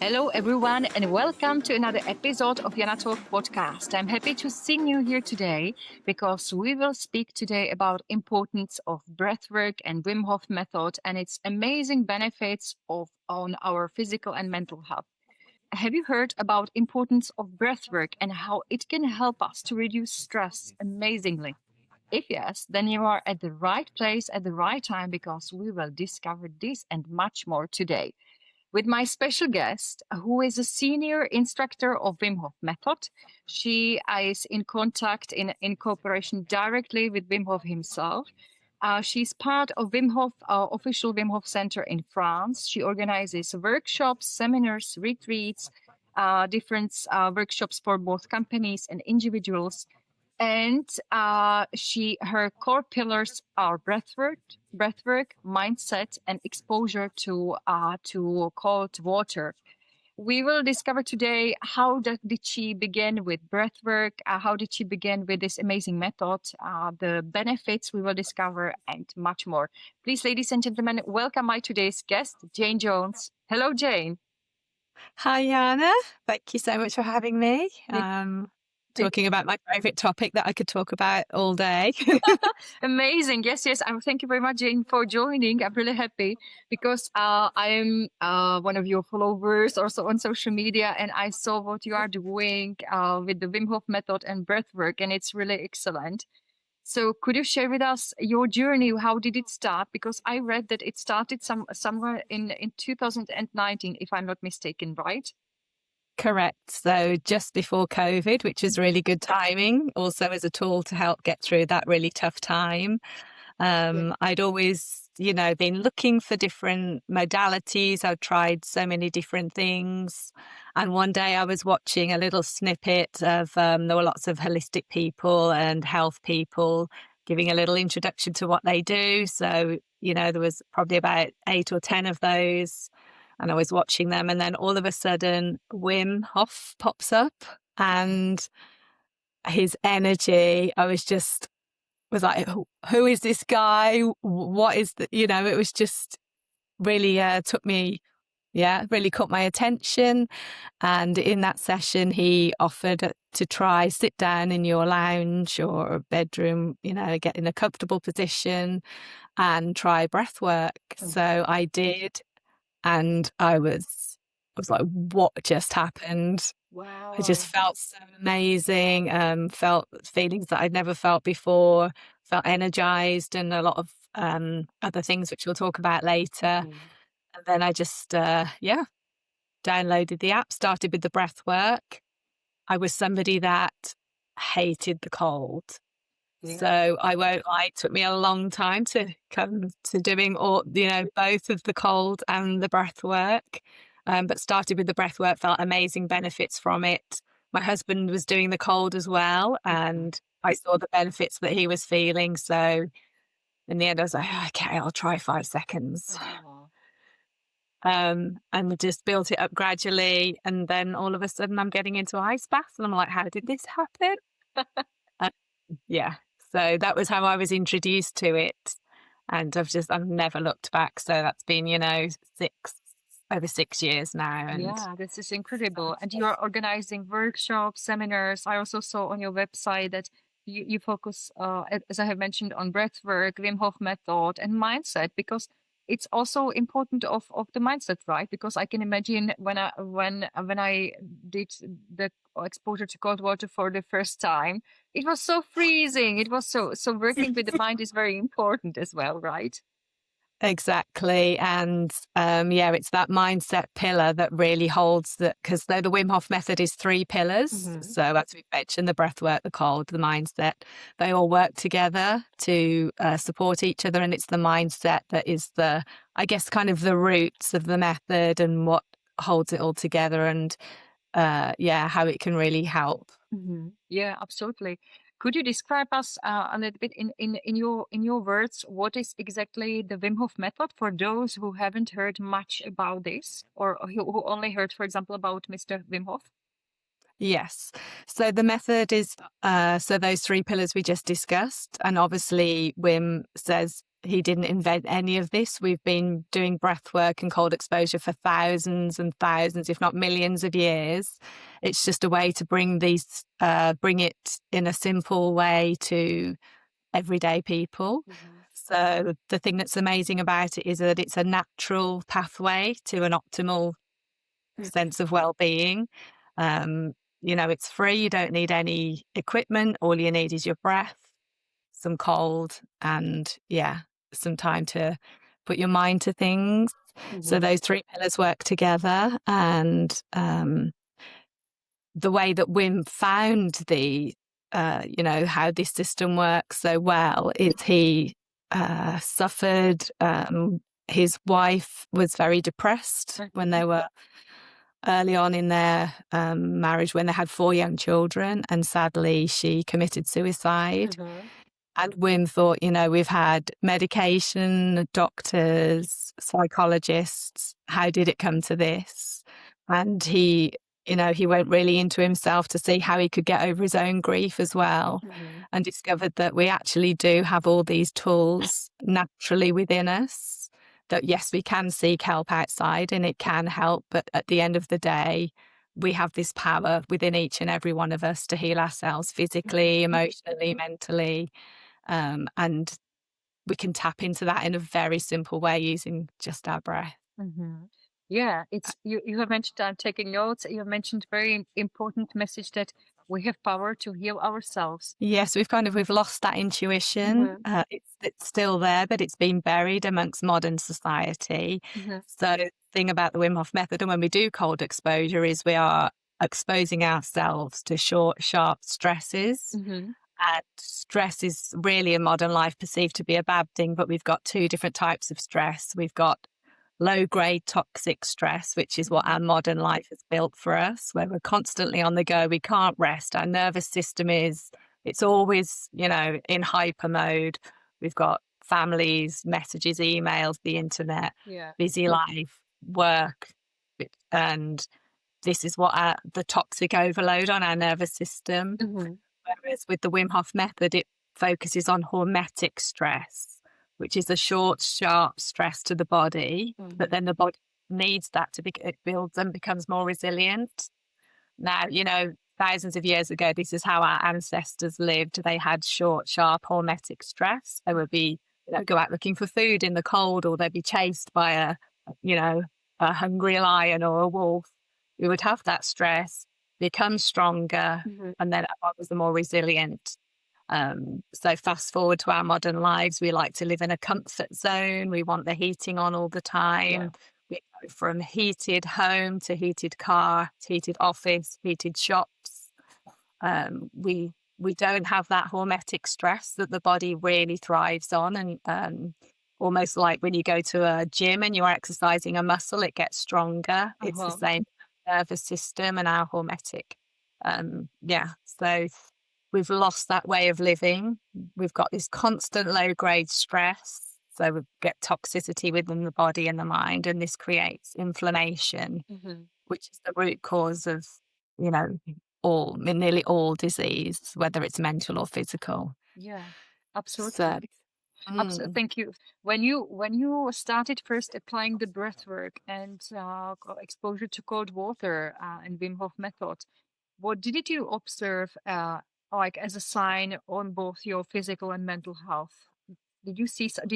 Hello, everyone, and welcome to another episode of Jana Talk podcast. I'm happy to see you here today because we will speak today about importance of breathwork and Wim Hof Method and its amazing benefits on our physical and mental health. Have you heard about importance of breathwork and how it can help us to reduce stress amazingly? If yes, then you are at the right place at the right time because we will discover this and much more today with my special guest, who is a senior instructor of Wim Hof Method. She is in contact in cooperation directly with Wim Hof himself. She's part of Wim Hof, official Wim Hof Center in France. She organizes workshops, seminars, retreats, different workshops for both companies and individuals. And her core pillars are breathwork, mindset, and exposure to cold water. We will discover today did she begin with breathwork, how did she begin with this amazing method, the benefits we will discover, and much more. Please, ladies and gentlemen, welcome my today's guest, Jane Jones. Hello, Jane. Hi, Jana. Thank you so much for having me. Talking about my favorite topic that I could talk about all day. Amazing. Yes. Thank you very much, Jane, for joining. I'm really happy because I'm one of your followers also on social media, and I saw what you are doing with the Wim Hof method and breathwork, and it's really excellent. So could you share with us your journey? How did it start? Because I read that it started somewhere in 2019, if I'm not mistaken, right? Correct. So just before COVID, which is really good timing, also as a tool to help get through that really tough time. I'd always, been looking for different modalities. I've tried so many different things. And one day I was watching a little snippet of, there were lots of holistic people and health people giving a little introduction to what they do. So, there was probably about 8 or 10 of those. And I was watching them, and then all of a sudden, Wim Hof pops up, and his energy, I was like, who is this guy? What is the, it was just really really caught my attention. And in that session, he offered to try sit down in your lounge or bedroom, get in a comfortable position and try breath work. So I did. And I was like, what just happened? Wow. I just felt so amazing, felt feelings that I'd never felt before, felt energized, and a lot of other things which we'll talk about later. And then I just, downloaded the app, started with the breath work. I was somebody that hated the cold. Yeah. So I won't lie, it took me a long time to come to doing both of the cold and the breath work. But started with the breath work, felt amazing benefits from it. My husband was doing the cold as well, and I saw the benefits that he was feeling. So in the end, I was like, okay, I'll try 5 seconds. And just built it up gradually. And then all of a sudden I'm getting into ice baths, and I'm like, how did this happen? So that was how I was introduced to it. And I've never looked back. So that's been, over 6 years now. And yeah, this is incredible. And you are organizing workshops, seminars. I also saw on your website that you focus, as I have mentioned, on breathwork, Wim Hof method, and mindset, because it's also important of the mindset, right? Because I can imagine when I did the exposure to cold water for the first time, it was so freezing. It was so working with the mind is very important as well, right? Exactly. And it's that mindset pillar that really holds that, because the Wim Hof method is 3 pillars. Mm-hmm. So as we mentioned, the breath work, the cold, the mindset, they all work together to support each other. And it's the mindset that is kind of the roots of the method and what holds it all together, and how it can really help. Mm-hmm. Yeah, absolutely. Could you describe us a little bit in your words what is exactly the Wim Hof method for those who haven't heard much about this, or who only heard, for example, about Mr. Wim Hof? Yes. So the method is those 3 pillars we just discussed, and obviously Wim says he didn't invent any of this. We've been doing breath work and cold exposure for thousands and thousands, if not millions of years. It's just a way to bring it in a simple way to everyday people. So the thing that's amazing about it is that it's a natural pathway to an optimal sense of well-being. It's free. You don't need any equipment. All you need is your breath, some cold, and some time to put your mind to things. So those three pillars work together. And the way that Wim found how this system works so well is he suffered. His wife was very depressed when they were early on in their marriage, when they had 4 young children, and sadly she committed suicide. And Wim thought, we've had medication, doctors, psychologists. How did it come to this? And he went really into himself to see how he could get over his own grief as well, and discovered that we actually do have all these tools naturally within us, that yes, we can seek help outside and it can help, but at the end of the day, we have this power within each and every one of us to heal ourselves physically, emotionally, mentally. And we can tap into that in a very simple way using just our breath. Yeah, it's you have mentioned, I'm taking notes, you have mentioned very important message that we have power to heal ourselves. Yes, we've lost that intuition. It's still there, but it's been buried amongst modern society. So the thing about the Wim Hof method, and when we do cold exposure, is we are exposing ourselves to short, sharp stresses. And stress is really in modern life perceived to be a bad thing, but we've got 2 different types of stress. We've got low-grade toxic stress, which is what our modern life has built for us, where we're constantly on the go. We can't rest. Our nervous system it's always, in hyper mode. We've got families, messages, emails, the internet, busy life, work. And this is what the toxic overload on our nervous system. Whereas with the Wim Hof method, it focuses on hormetic stress, which is a short, sharp stress to the body, but then the body needs that it builds and becomes more resilient. Now, thousands of years ago, this is how our ancestors lived. They had short, sharp, hormetic stress. They would be, go out looking for food in the cold, or they'd be chased by a hungry lion or a wolf. We would have that stress, become stronger, and then I was the more resilient. So fast forward to our modern lives, we like to live in a comfort zone. We want the heating on all the time. We go from heated home to heated car, to heated office, heated shops. We don't have that hormetic stress that the body really thrives on. And almost like when you go to a gym and you're exercising a muscle, it gets stronger. It's the same nervous system and our hormetic. So we've lost that way of living. We've got this constant low-grade stress. So we get toxicity within the body and the mind, and this creates inflammation, which is the root cause of, nearly all disease, whether it's mental or physical. Yeah, absolutely. Thank you. When you started first applying the breath work and exposure to cold water and Wim Hof method, what did you observe like as a sign on both your physical and mental health? Did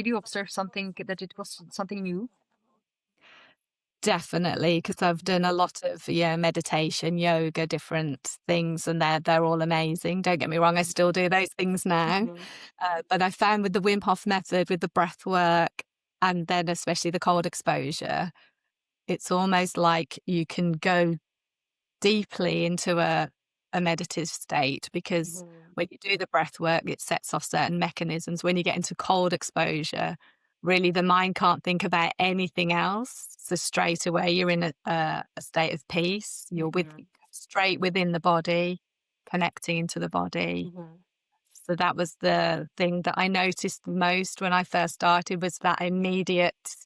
you observe something that it was something new? Definitely, because I've done a lot of meditation, yoga, different things, and they're all amazing. Don't get me wrong, I still do those things now. But I found with the Wim Hof method, with the breath work, and then especially the cold exposure, it's almost like you can go deeply into a meditative state, because when you do the breath work, it sets off certain mechanisms. When you get into cold exposure, really the mind can't think about anything else. So straight away you're in a state of peace. You're straight within the body, connecting into the body. So that was the thing that I noticed most when I first started, was that immediate,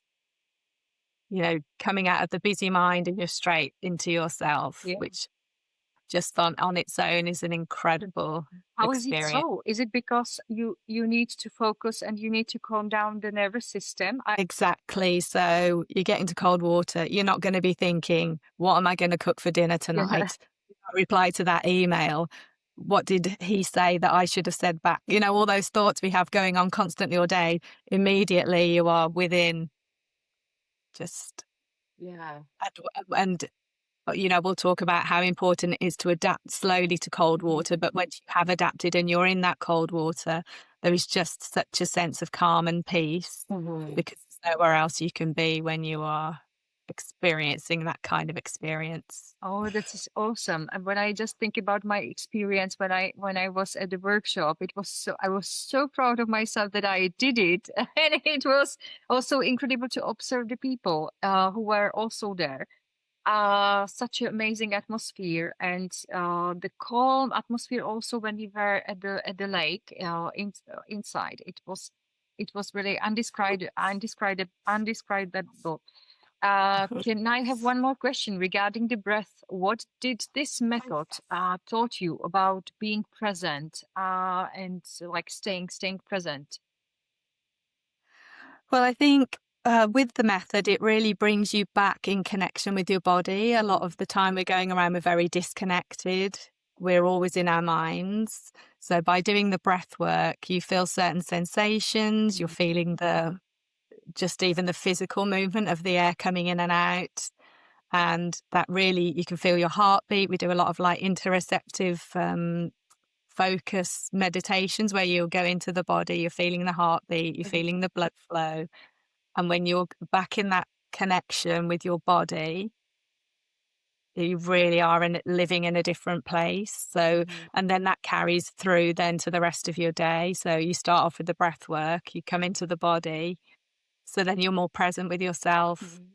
coming out of the busy mind and you're straight into yourself, which just on its own is an incredible How is it experience. so? Is it because you need to focus and you need to calm down the nervous system? Exactly. So you get into cold water, you're not going to be thinking, what am I going to cook for dinner Yeah. tonight? Reply to that email. What did he say that I should have said back? You know, all those thoughts we have going on constantly all day, immediately you are within just, Yeah. and you know, we'll talk about how important it is to adapt slowly to cold water. But once you have adapted and you're in that cold water, there is just such a sense of calm and peace Mhm. because there's nowhere else you can be when you are experiencing that kind of experience. Oh, that is awesome. And when I just think about my experience when I was at the workshop, it was so I was so proud of myself that I did it. And it was also incredible to observe the people who were also there. Such an amazing atmosphere and the calm atmosphere also when we were at the lake inside. It was really undescribable. Can I have one more question regarding the breath? What did this method taught you about being present and like staying present? Well, I think with the method, it really brings you back in connection with your body. A lot of the time, we're going around, we're very disconnected. We're always in our minds. So, by doing the breath work, you feel certain sensations, you're feeling just even the physical movement of the air coming in and out. And that really, you can feel your heartbeat. We do a lot of like interoceptive focus meditations where you'll go into the body, you're feeling the heartbeat, you're Mhm. feeling the blood flow. And when you're back in that connection with your body, you really are living in a different place. So, Mhm. and then that carries through then to the rest of your day. So you start off with the breath work, you come into the body. So then you're more present with yourself Mhm.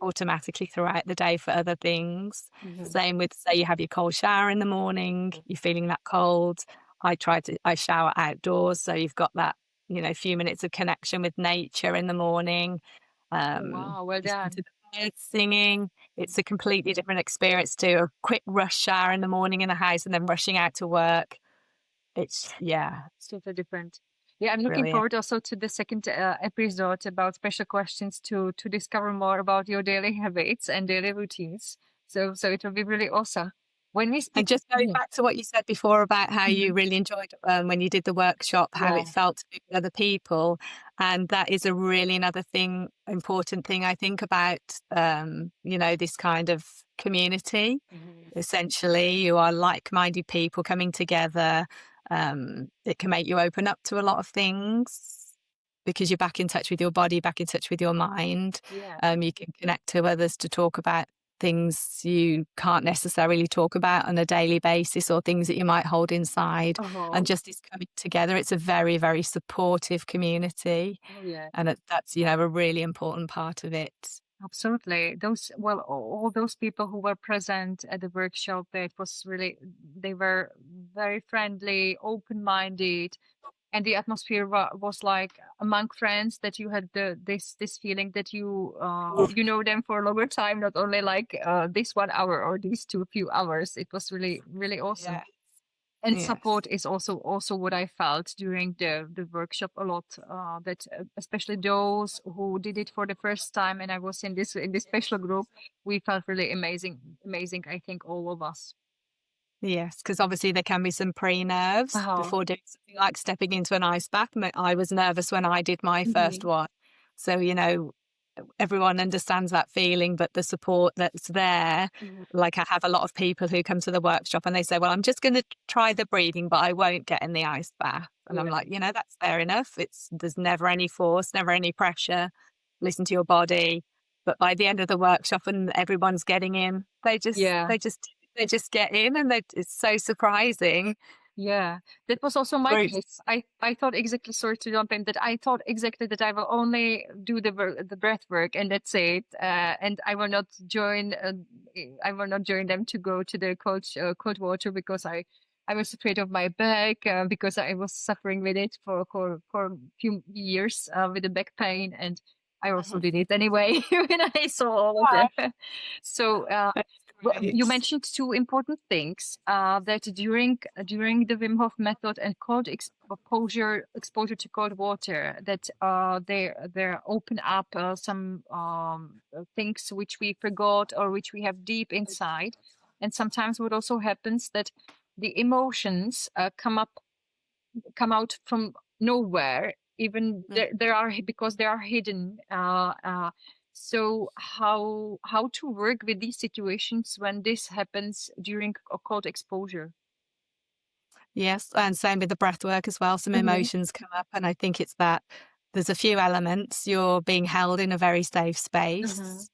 automatically throughout the day for other things. Mhm. Same with, say, you have your cold shower in the morning, you're feeling that cold. I shower outdoors. So you've got that, you know, few minutes of connection with nature in the morning. Oh, wow, well Listen done. to the birds singing. It's a completely different experience to a quick rush shower in the morning in the house and then rushing out to work. It's, yeah, It's totally different. Yeah, I'm looking brilliant. forward also to the second episode about special questions to discover more about your daily habits and daily routines. So it will be really awesome. When we And speak, just going yeah. back to what you said before about how you Mhm. really enjoyed when you did the workshop, how it Yeah. felt to be with other people. And that is a really another thing, important thing I think about, you know, this kind of community. Mhm. Essentially, you are like-minded people coming together. It can make you open up to a lot of things because you're back in touch with your body, back in touch with your mind. Yeah. You can connect to others to talk about things you can't necessarily talk about on a daily basis or things that you might hold inside. Uh-huh. And just this coming together, it's a very, very supportive community. Oh, yeah. And that's, you know, a really important part of it. Absolutely. All those people who were present at the workshop, they were very friendly, open-minded, and the atmosphere was like among friends that you had this feeling that you know them for a longer time, not only like this 1 hour or these two few hours. It was really really awesome. Yeah. And Yes. support is also what I felt during the workshop a lot. That especially those who did it for the first time, and I was in this special group, we felt really amazing. I think all of us. Yes, because obviously there can be some pre-nerves Uh-huh. before doing something like stepping into an ice bath. I was nervous when I did my first Mhm. one. So, you know, everyone understands that feeling, but the support that's there, Mhm. like I have a lot of people who come to the workshop and they say, well, I'm just going to try the breathing, but I won't get in the ice bath. And I'm Yeah. like, you know, that's fair enough. There's never any force, never any pressure. Listen to your body. But by the end of the workshop and everyone's getting in, Yeah. they just get in and it's so surprising. Yeah, that was also my Groups. case. I thought exactly, sorry to jump in, that I thought exactly that I will only do the breath work and that's it. And I will not join them to go to the cold water because I was afraid of my back because I was suffering with it for a few years with the back pain, and I also Mhm. did it anyway when I saw all of Right. them. So Well, you Right. mentioned two important things that during the Wim Hof method and cold exposure to cold water, that they open up some things which we forgot or which we have deep inside, and sometimes what also happens that the emotions come out from nowhere, even there are, because they are hidden. So how to work with these situations when this happens during a cold exposure? Yes, and same with the breath work as well. Some Mhm. emotions come up, and I think it's that there's a few elements. You're being held in a very safe Mhm. space,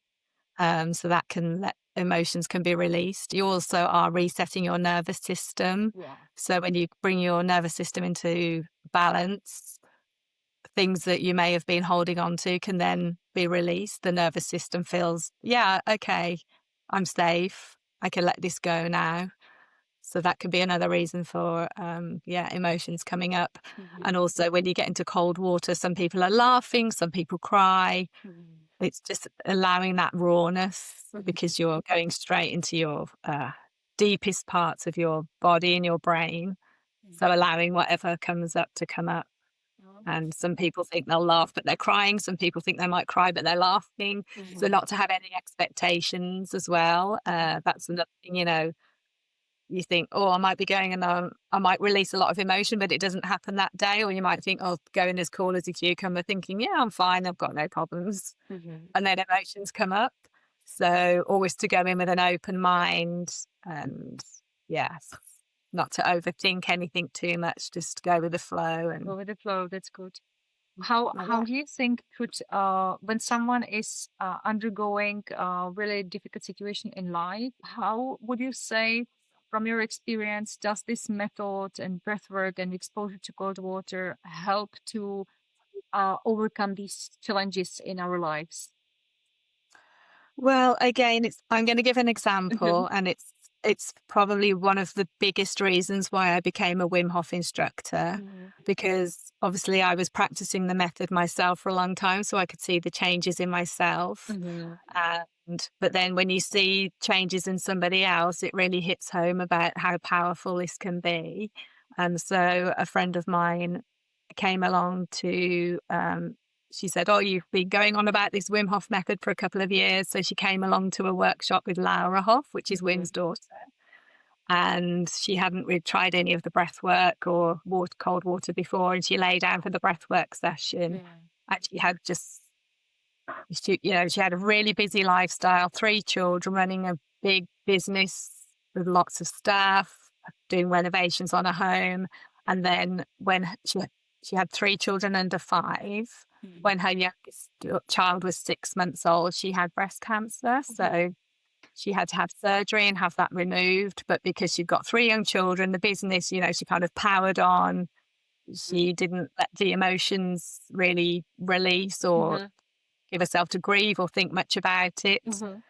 so that can let emotions can be released. You also are resetting your nervous system. Yeah. So when you bring your nervous system into balance, things that you may have been holding on to can then be released. The nervous system feels, yeah, okay, I'm safe. I can let this go now. So that could be another reason for, emotions coming up. Mhm. And also when you get into cold water, some people are laughing, some people cry. Mhm. It's just allowing that rawness Mhm. because you're going straight into your deepest parts of your body and your brain. So allowing whatever comes up to come up. And some people think they'll laugh, but they're crying. Some people think they might cry, but they're laughing. So Mhm. not to have any expectations as well. That's another thing, you think, oh, I might be going and I might release a lot of emotion, but it doesn't happen that day. Or you might think, oh, going as cool as a cucumber, thinking, yeah, I'm fine. I've got no problems. Mhm. And then emotions come up. So always to go in with an open mind and yes, not to overthink anything too much, just go with the flow and Go with the flow. That's good. like How that. do you think could when someone is undergoing a really difficult situation in life, how would you say, from your experience, does this method and breathwork and exposure to cold water help to overcome these challenges in our lives? Well, again, I'm going to give an Mhm. example, and it's probably one of the biggest reasons why I became a Wim Hof instructor, Mhm. because obviously I was practicing the method myself for a long time, so I could see the changes in myself. Mhm. But then when you see changes in somebody else, it really hits home about how powerful this can be. And so a friend of mine came along to she said, oh, you've been going on about this Wim Hof method for a couple of years. So she came along to a workshop with Laura Hof, which is Mhm. Wim's daughter. And she hadn't really tried any of the breath work or cold water before. And she lay down for the breath work session. Yeah. And she had she had a really busy lifestyle, 3 children, running a big business with lots of staff, doing renovations on a home. And then when she had 3 children under 5, Mhm. when her youngest child was 6 months old, she had breast cancer. Mhm. So she had to have surgery and have that removed. But because she'd got 3 young children, the business, she kind of powered on. She didn't let the emotions really release or Mhm. give herself to grieve or think much about it. Mhm.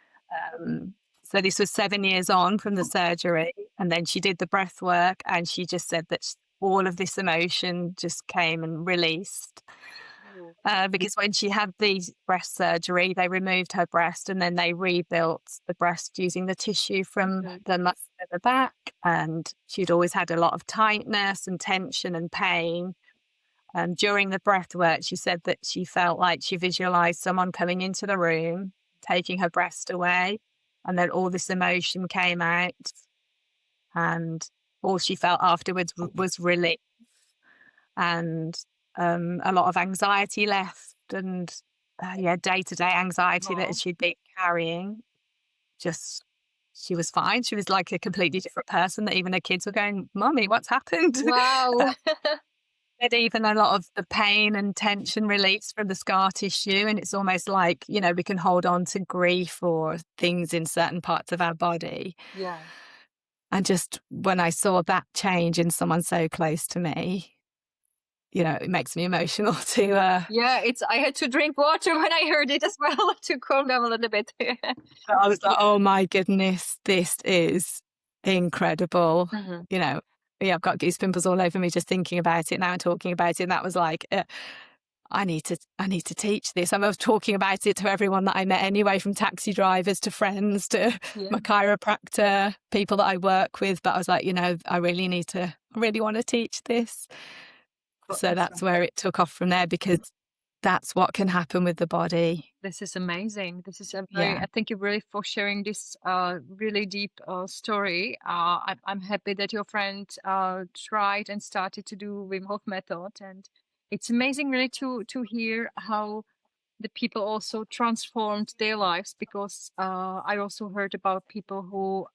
So this was 7 years on from the surgery, and then she did the breath work, and she just said that all of this emotion just came and released. Oh. Because when she had the breast surgery, they removed her breast and then they rebuilt the breast using the tissue from Mhm. the muscle at the back. And she'd always had a lot of tightness and tension and pain. And during the breath work, she said that she felt like she visualized someone coming into the room, taking her breast away, and then all this emotion came out. And all she felt afterwards was relief and a lot of anxiety left. And day to day anxiety that Wow. she'd been carrying. Just she was fine. She was like a completely different person that even her kids were going, Mommy, what's happened? Wow. But even a lot of the pain and tension released from the scar tissue. And it's almost like, we can hold on to grief or things in certain parts of our body. Yeah. And just when I saw that change in someone so close to me, it makes me emotional to, Yeah, I had to drink water when I heard it as well to calm down a little bit. I was like, oh my goodness, this is incredible. Mhm. You know, yeah, I've got goose pimples all over me just thinking about it now and talking about it. And that was like, I need to teach this. I was talking about it to everyone that I met anyway, from taxi drivers to friends to my chiropractor, people that I work with. But I was like, I really want to teach this. So that's where it took off from there, because that's what can happen with the body. This is amazing. This is Yeah. I thank you really for sharing this really deep story. I'm happy that your friend tried and started to do Wim Hof method, and it's amazing really to hear how the people also transformed their lives, because I also heard about people who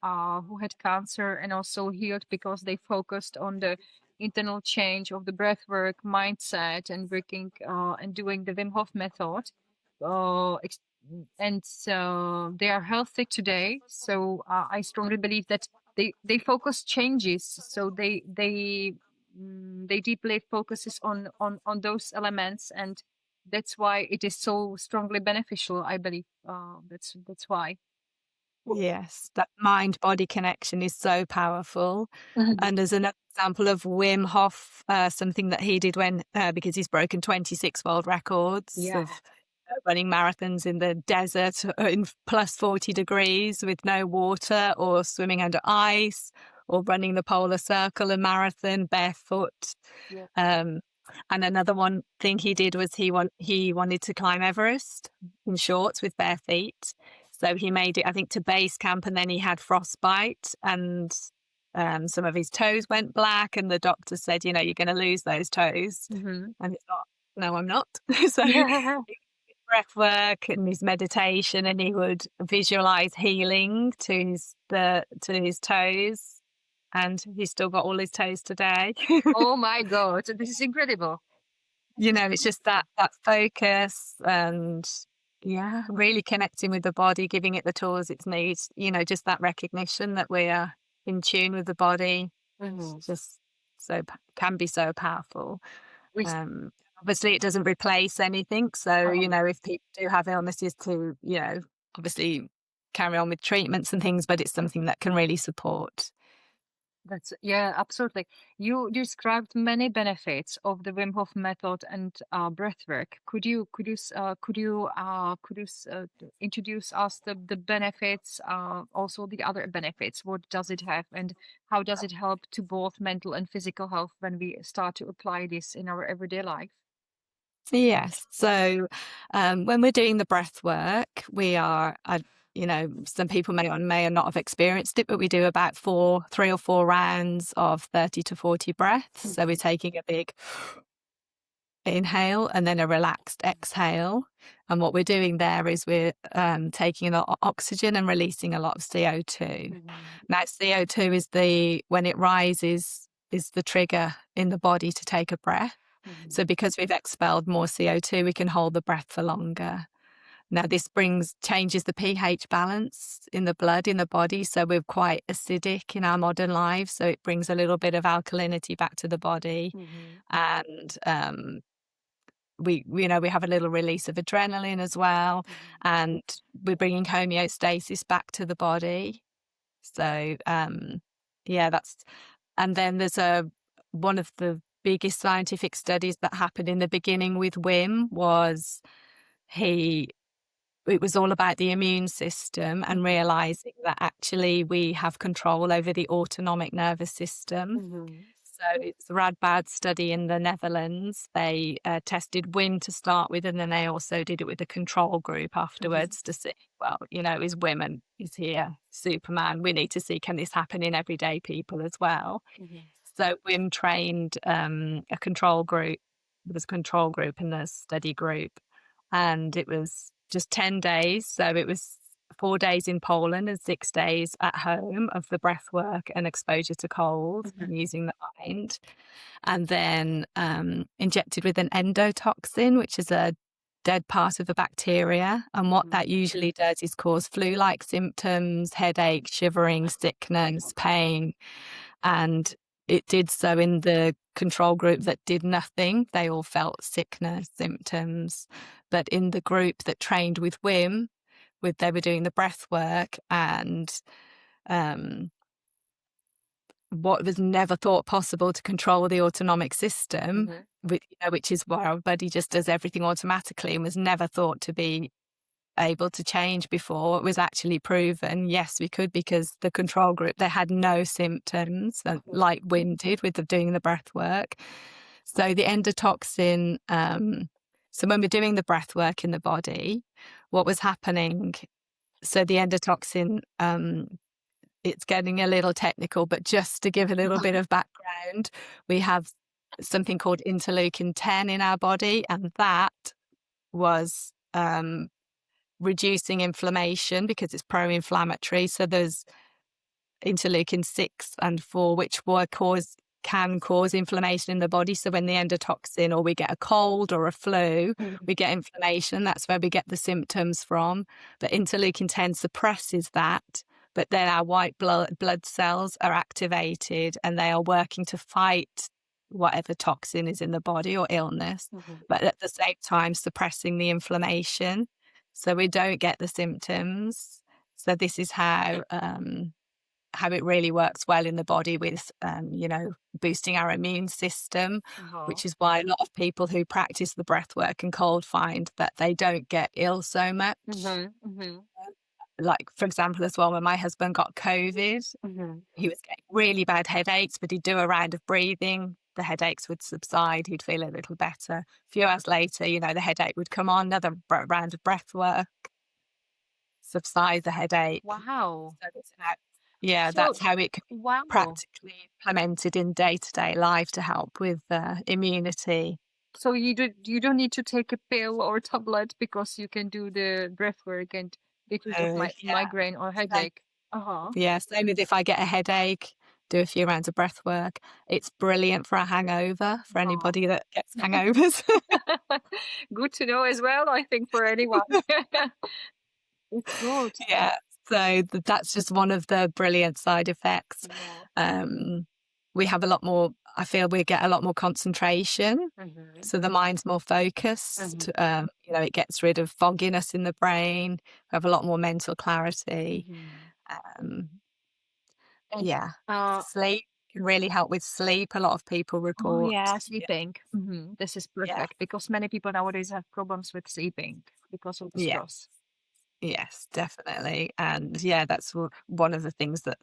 had cancer and also healed because they focused on the internal change of the breath work mindset and working and doing the Wim Hof method. And so they are healthy today. So I strongly believe that they focus changes. So they deeply focuses on those elements, and that's why it is so strongly beneficial, I believe. That's why. Yes, that mind-body connection is so powerful. And as an example of Wim Hof, something that he did when, because he's broken 26 world records of running marathons in the desert in plus 40 degrees with no water, or swimming under ice, or running the polar circle and marathon barefoot. And another one thing he did was he wanted to climb Everest in shorts with bare feet. So he made it, I think, to base camp, and then he had frostbite, and some of his toes went black, and the doctor said, you're going to lose those toes. And he thought, no, I'm not. So breath work and his meditation, and he would visualize healing to his toes, and he's still got all his toes today. Oh my God, this is incredible. It's just that focus, and really connecting with the body, giving it the tools it needs, just that recognition that we are in tune with the body. It's just can be so powerful. Obviously it doesn't replace anything. So, if people do have illnesses, to, obviously carry on with treatments and things, but it's something that can really support. That's absolutely. You described many benefits of the Wim Hof method and breathwork. Could you introduce us the benefits, also the other benefits? What does it have, and how does it help to both mental and physical health when we start to apply this in our everyday life? Yes. So when we're doing the breath work, we are, some people may or may not have experienced it, but we do about 3 or 4 rounds of 30 to 40 breaths. So we're taking a big inhale and then a relaxed exhale. And what we're doing there is we're taking a lot of oxygen and releasing a lot of CO2. Now, CO2 is when it rises, is the trigger in the body to take a breath. So because we've expelled more CO2, we can hold the breath for longer. Now, this changes the pH balance in the blood, in the body. So we're quite acidic in our modern lives. So it brings a little bit of alkalinity back to the body. And we have a little release of adrenaline as well. And we're bringing homeostasis back to the body. So, and then there's one of the biggest scientific studies that happened in the beginning with Wim was it was all about the immune system and realizing that actually we have control over the autonomic nervous system. So it's a Radboud study in the Netherlands. They tested Wim to start with, and then they also did it with a control group afterwards to see, is Wim and is here Superman? We need to see, can this happen in everyday people as well? So Wim trained a control group. There was a control group in the study group, and it was just 10 days. So it was 4 days in Poland and 6 days at home of the breath work and exposure to cold using the mind. And then injected with an endotoxin, which is a dead part of the bacteria. And what that usually does is cause flu-like symptoms, headache, shivering, sickness, pain. And it did so in the control group that did nothing. They all felt sickness symptoms. But in the group that trained with Wim, they were doing the breath work, and what was never thought possible to control the autonomic system, which is why our body just does everything automatically and was never thought to be able to change before, it was actually proven, yes, we could, because the control group, they had no symptoms, like Wim did with doing the breath work. So the endotoxin, so when we're doing the breath work in the body, what was happening, so the endotoxin, it's getting a little technical, but just to give a little bit of background, we have something called interleukin 10 in our body, and that was reducing inflammation because it's pro-inflammatory. So there's interleukin 6 and 4, which can cause inflammation in the body. So when the endotoxin, or we get a cold or a flu, we get inflammation. That's where we get the symptoms from. But interleukin 10 suppresses that. But then our white blood cells are activated and they are working to fight whatever toxin is in the body or illness, but at the same time suppressing the inflammation. So we don't get the symptoms. So this is how it really works well in the body with, boosting our immune system, which is why a lot of people who practice the breath work and cold find that they don't get ill so much. Like, for example, as well, when my husband got COVID, he was getting really bad headaches, but he'd do a round of breathing. The headaches would subside. He'd feel a little better. A few hours later, the headache would come on, another round of breath work, subside the headache. Wow. So that's how it can be practically implemented in day-to-day life to help with immunity. So you don't need to take a pill or tablet because you can do the breath work and get rid of migraine or headache. Yeah, same with if I get a headache, do a few rounds of breath work. It's brilliant for a hangover, for anybody that gets hangovers. Good to know as well, I think, for anyone. It's good. Yeah, so that's just one of the brilliant side effects. We have a lot more, I feel we get a lot more concentration. So the mind's more focused. It gets rid of fogginess in the brain. We have a lot more mental clarity. Sleep can really help with sleep. A lot of people report. Sleeping. This is perfect because many people nowadays have problems with sleeping because of the stress. Yes, definitely. And that's one of the things that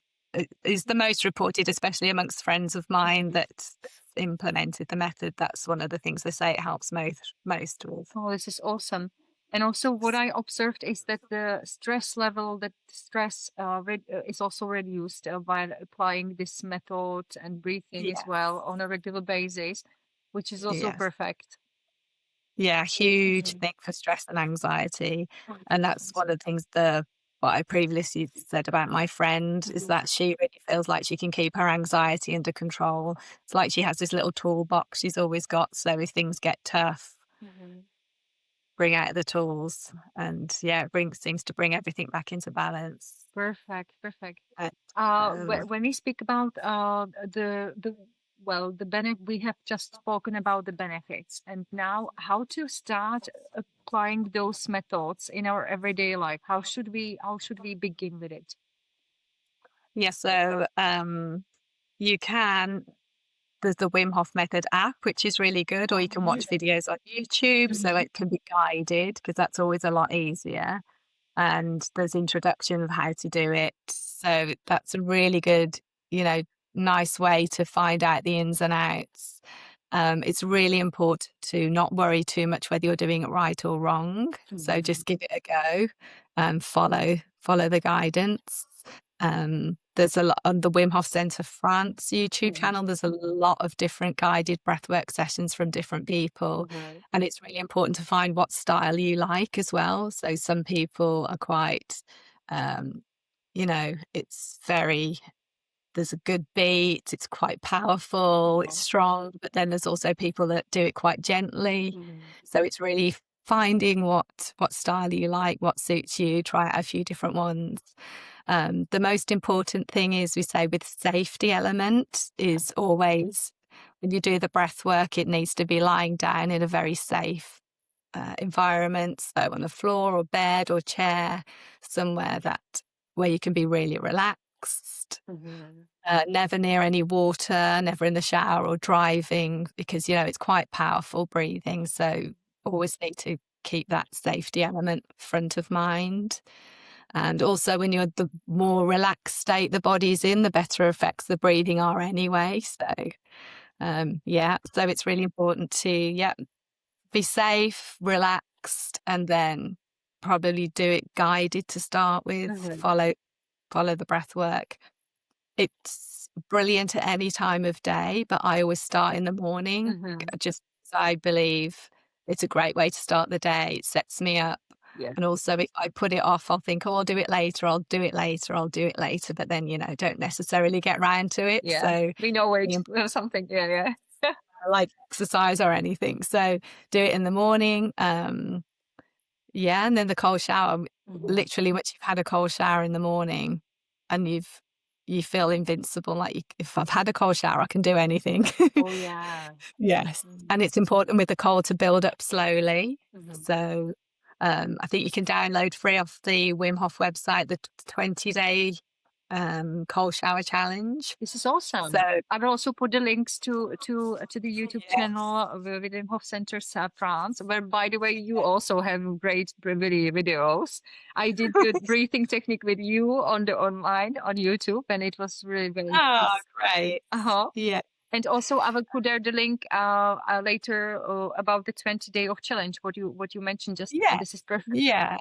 is the most reported, especially amongst friends of mine that implemented the method. That's one of the things they say it helps most with. Oh, this is awesome. And also what I observed is that the stress level, is also reduced by applying this method and breathing as well on a regular basis, which is also perfect. Yeah, huge thing for stress and anxiety. And that's one of the things what I previously said about my friend is that she really feels like she can keep her anxiety under control. It's like she has this little toolbox she's always got. So if things get tough, bring out the tools. And it seems to bring everything back into balance. Perfect. When we speak about the benefit, we have just spoken about the benefits, and now how to start applying those methods in our everyday life. How should we begin with it? So you can. There's the Wim Hof Method app, which is really good, or you can watch videos on YouTube, so it can be guided because that's always a lot easier. And there's introduction of how to do it, so that's a really good, nice way to find out the ins and outs. It's really important to not worry too much whether you're doing it right or wrong. So just give it a go and follow the guidance. There's a lot on the Wim Hof Center France YouTube channel. There's a lot of different guided breathwork sessions from different people. And it's really important to find what style you like as well. So some people are quite, it's very, there's a good beat, it's quite powerful, it's strong, but then there's also people that do it quite gently. So it's really finding what style you like, what suits you, try out a few different ones. The most important thing is, we say, with safety element is always when you do the breath work, it needs to be lying down in a very safe environment. So on the floor or bed or chair, somewhere where you can be really relaxed. relaxed, never near any water, never in the shower or driving, because, it's quite powerful breathing. So always need to keep that safety element front of mind. And also when you're the more relaxed state the body's in, the better effects the breathing are anyway. So, so it's really important to, be safe, relaxed, and then probably do it guided to start with. Follow the breath work. It's brilliant at any time of day, but I always start in the morning, just because I believe it's a great way to start the day. It sets me up. Yeah. And also if I put it off, I'll think, I'll do it later, I'll do it later. But then, don't necessarily get round to it. Yeah. So we know it or something. Yeah. like exercise or anything. So do it in the morning. And then the cold shower, literally once you've had a cold shower in the morning and you feel invincible. Like if I've had a cold shower, I can do anything. Oh, yeah. Yes. And it's important with the cold to build up slowly. So I think you can download free off the Wim Hof website, the 20-day cold shower challenge. This is awesome. So I will also put the links to the YouTube channel of Wim Hof Center France, where, by the way, you also have great videos. I did the breathing technique with you on YouTube, and it was really very nice. Great. Yeah. And also, I will put there the link later about the 20-day of challenge. What you mentioned just. Yeah. This is perfect. Yeah.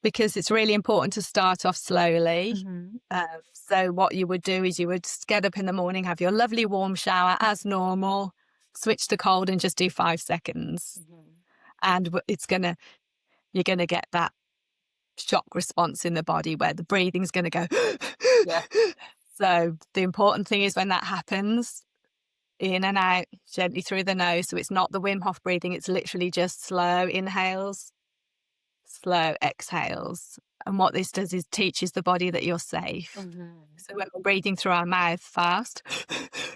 Because it's really important to start off slowly. So what you would do is you would get up in the morning, have your lovely warm shower as normal, switch to cold and just do 5 seconds. And you're going to get that shock response in the body where the breathing's going to go. So the important thing is when that happens, in and out gently through the nose. So it's not the Wim Hof breathing. It's literally just slow inhales, slow exhales. And what this does is teaches the body that you're safe. So when we're breathing through our mouth fast,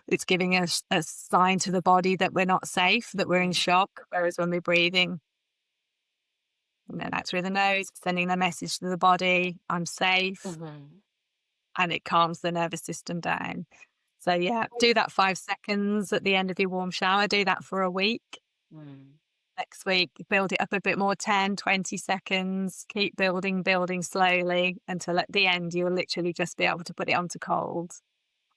it's giving us a sign to the body that we're not safe, that we're in shock. Whereas when we're breathing and then out through the nose, sending the message to the body, I'm safe. And it calms the nervous system down. So do that 5 seconds at the end of your warm shower. Do that for a week. Next week, build it up a bit more, 10, 20 seconds. Keep building slowly until at the end, you'll literally just be able to put it onto cold.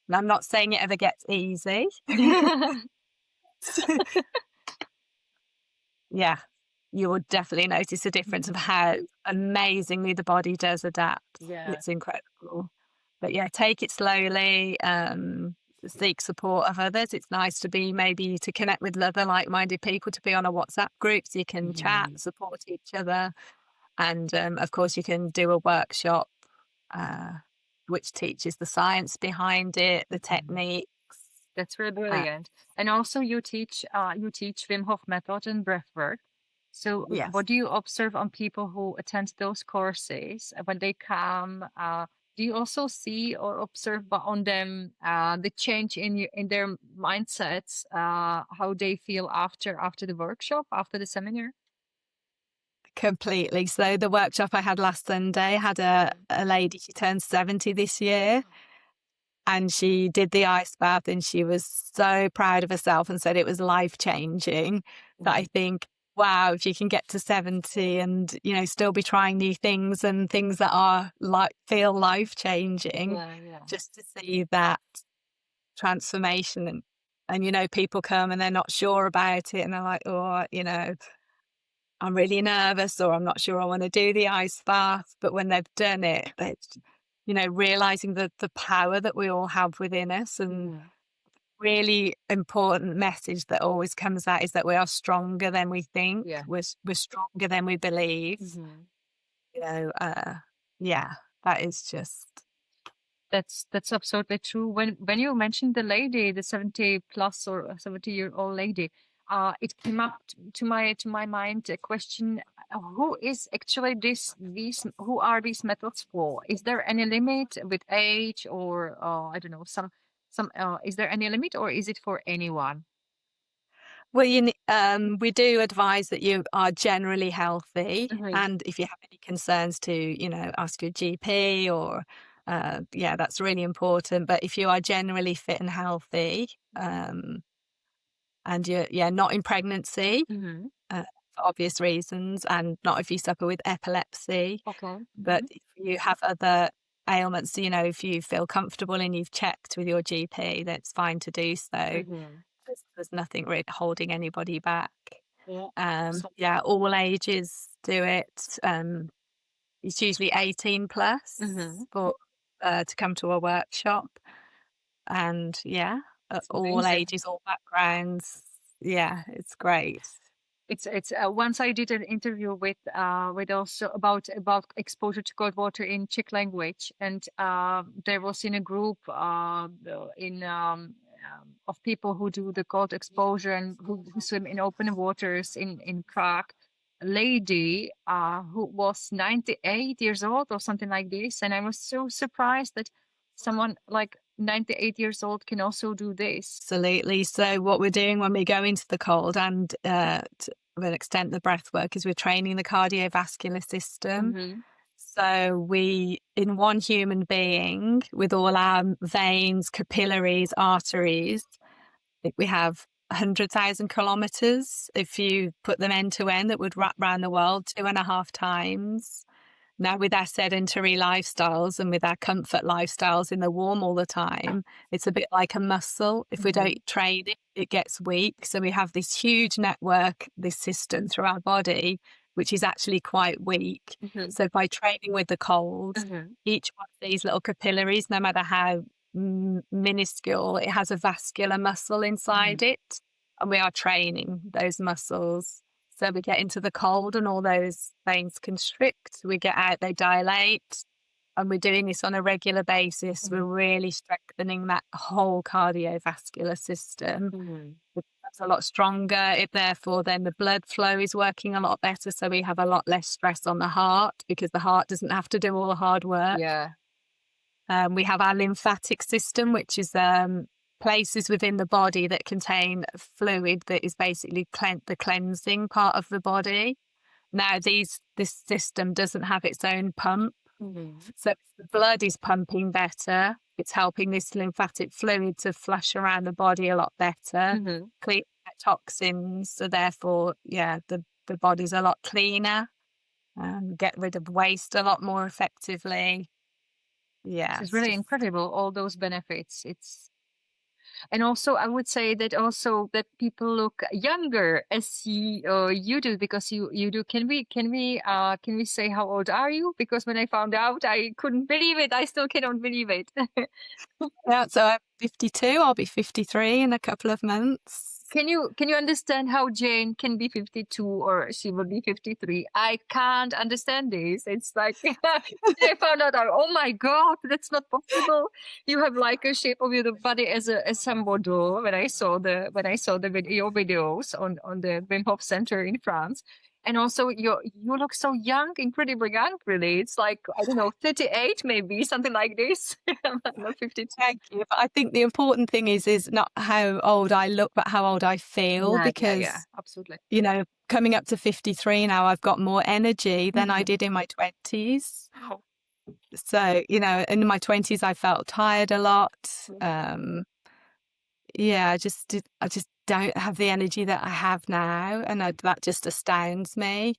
And I'm not saying it ever gets easy. Yeah, you will definitely notice a difference of how amazingly the body does adapt. Yeah. It's incredible. But take it slowly. Seek support of others. It's nice to connect with other like-minded people, to be on a WhatsApp group so you can chat, support each other. And of course you can do a workshop which teaches the science behind it, the techniques. That's really brilliant. And also you teach Wim Hof Method and Breathwork. So what do you observe on people who attend those courses when they come? Do you also see or observe on them the change in their mindsets, how they feel after the workshop, after the seminar? Completely. So the workshop I had last Sunday had a lady, she turned 70 this year, and she did the ice bath and she was so proud of herself and said it was life-changing. That I think, wow, if you can get to 70 and, still be trying new things and things that are feel life-changing, just to see that transformation. And people come and they're not sure about it and they're like, oh, I'm really nervous, or I'm not sure I want to do the ice bath. But when they've done it, it's, realizing the power that we all have within us. And really important message that always comes out is that we are stronger than we think. We're stronger than we believe. That is just. That's absolutely true. When you mentioned the lady, the 70 plus or 70-year-old lady, it came up to my mind a question: who is actually who are these methods for? Is there any limit with age, or I don't know, some is there any limit, or is it for anyone? Well, we do advise that you are generally healthy, and if you have any concerns, to ask your GP or Yeah, that's really important. But if you are generally fit and healthy, and you're not in pregnancy, for obvious reasons, and not if you suffer with epilepsy, Okay. but if you have other ailments, if you feel comfortable and you've checked with your GP, then it's fine to do so. There's nothing really holding anybody back. Yeah. Yeah, all ages do it. It's usually 18 plus for to come to a workshop, and yeah, all Amazing. ages, all backgrounds. Yeah, it's great. It's once I did an interview with also about exposure to cold water in Czech language, and there was in a group in of people who do the cold exposure and who swim in open waters in Prague, a lady who was 98 years old or something like this, and I was so surprised that someone like 98 years old can also do this. Absolutely. So what we're doing when we go into the cold, and to an extent the breath work, is we're training the cardiovascular system. So we, in one human being, with all our veins, capillaries, arteries, I think we have 100,000 kilometers. If you put them end to end, that would wrap around the world 2.5 times. Now, with our sedentary lifestyles and with our comfort lifestyles in the warm all the time, it's a bit like a muscle. If we don't train it, it gets weak. So we have this huge network, this system through our body, which is actually quite weak. So by training with the cold, each one of these little capillaries, no matter how minuscule, it has a vascular muscle inside it. And we are training those muscles. So we get into the cold and all those veins constrict. We get out, they dilate. And we're doing this on a regular basis. We're really strengthening that whole cardiovascular system. It becomes a lot stronger. Therefore, then the blood flow is working a lot better. So we have a lot less stress on the heart, because the heart doesn't have to do all the hard work. Yeah. We have our lymphatic system, which is places within the body that contain fluid that is basically the cleansing part of the body. Now, this system doesn't have its own pump. So the blood is pumping better. It's helping this lymphatic fluid to flush around the body a lot better, clean toxins. So therefore, yeah, the body's a lot cleaner, get rid of waste a lot more effectively. Yeah. It's really incredible, all those benefits. And also, I would say that also that people look younger as you do, because you do. Can we say how old are you? Because when I found out, I couldn't believe it. I still cannot believe it. Yeah, so I'm 52. I'll be 53 in a couple of months. Can you understand how Jane can be 52 or she will be 53? I can't understand this. It's like I found out, oh my God, that's not possible. You have like a shape of your body as some model. When I saw the your videos on the Wim Hof Center in France. And also you look so young, incredibly young, really. It's like, I don't know, 38 maybe, something like this. I'm not 52. Thank you. But I think the important thing is not how old I look, but how old I feel. Because, yeah, absolutely. Coming up to 53 now, I've got more energy than I did in my 20s. Oh. So, in my 20s, I felt tired a lot. Yeah, I just don't have the energy that I have now, and that just astounds me.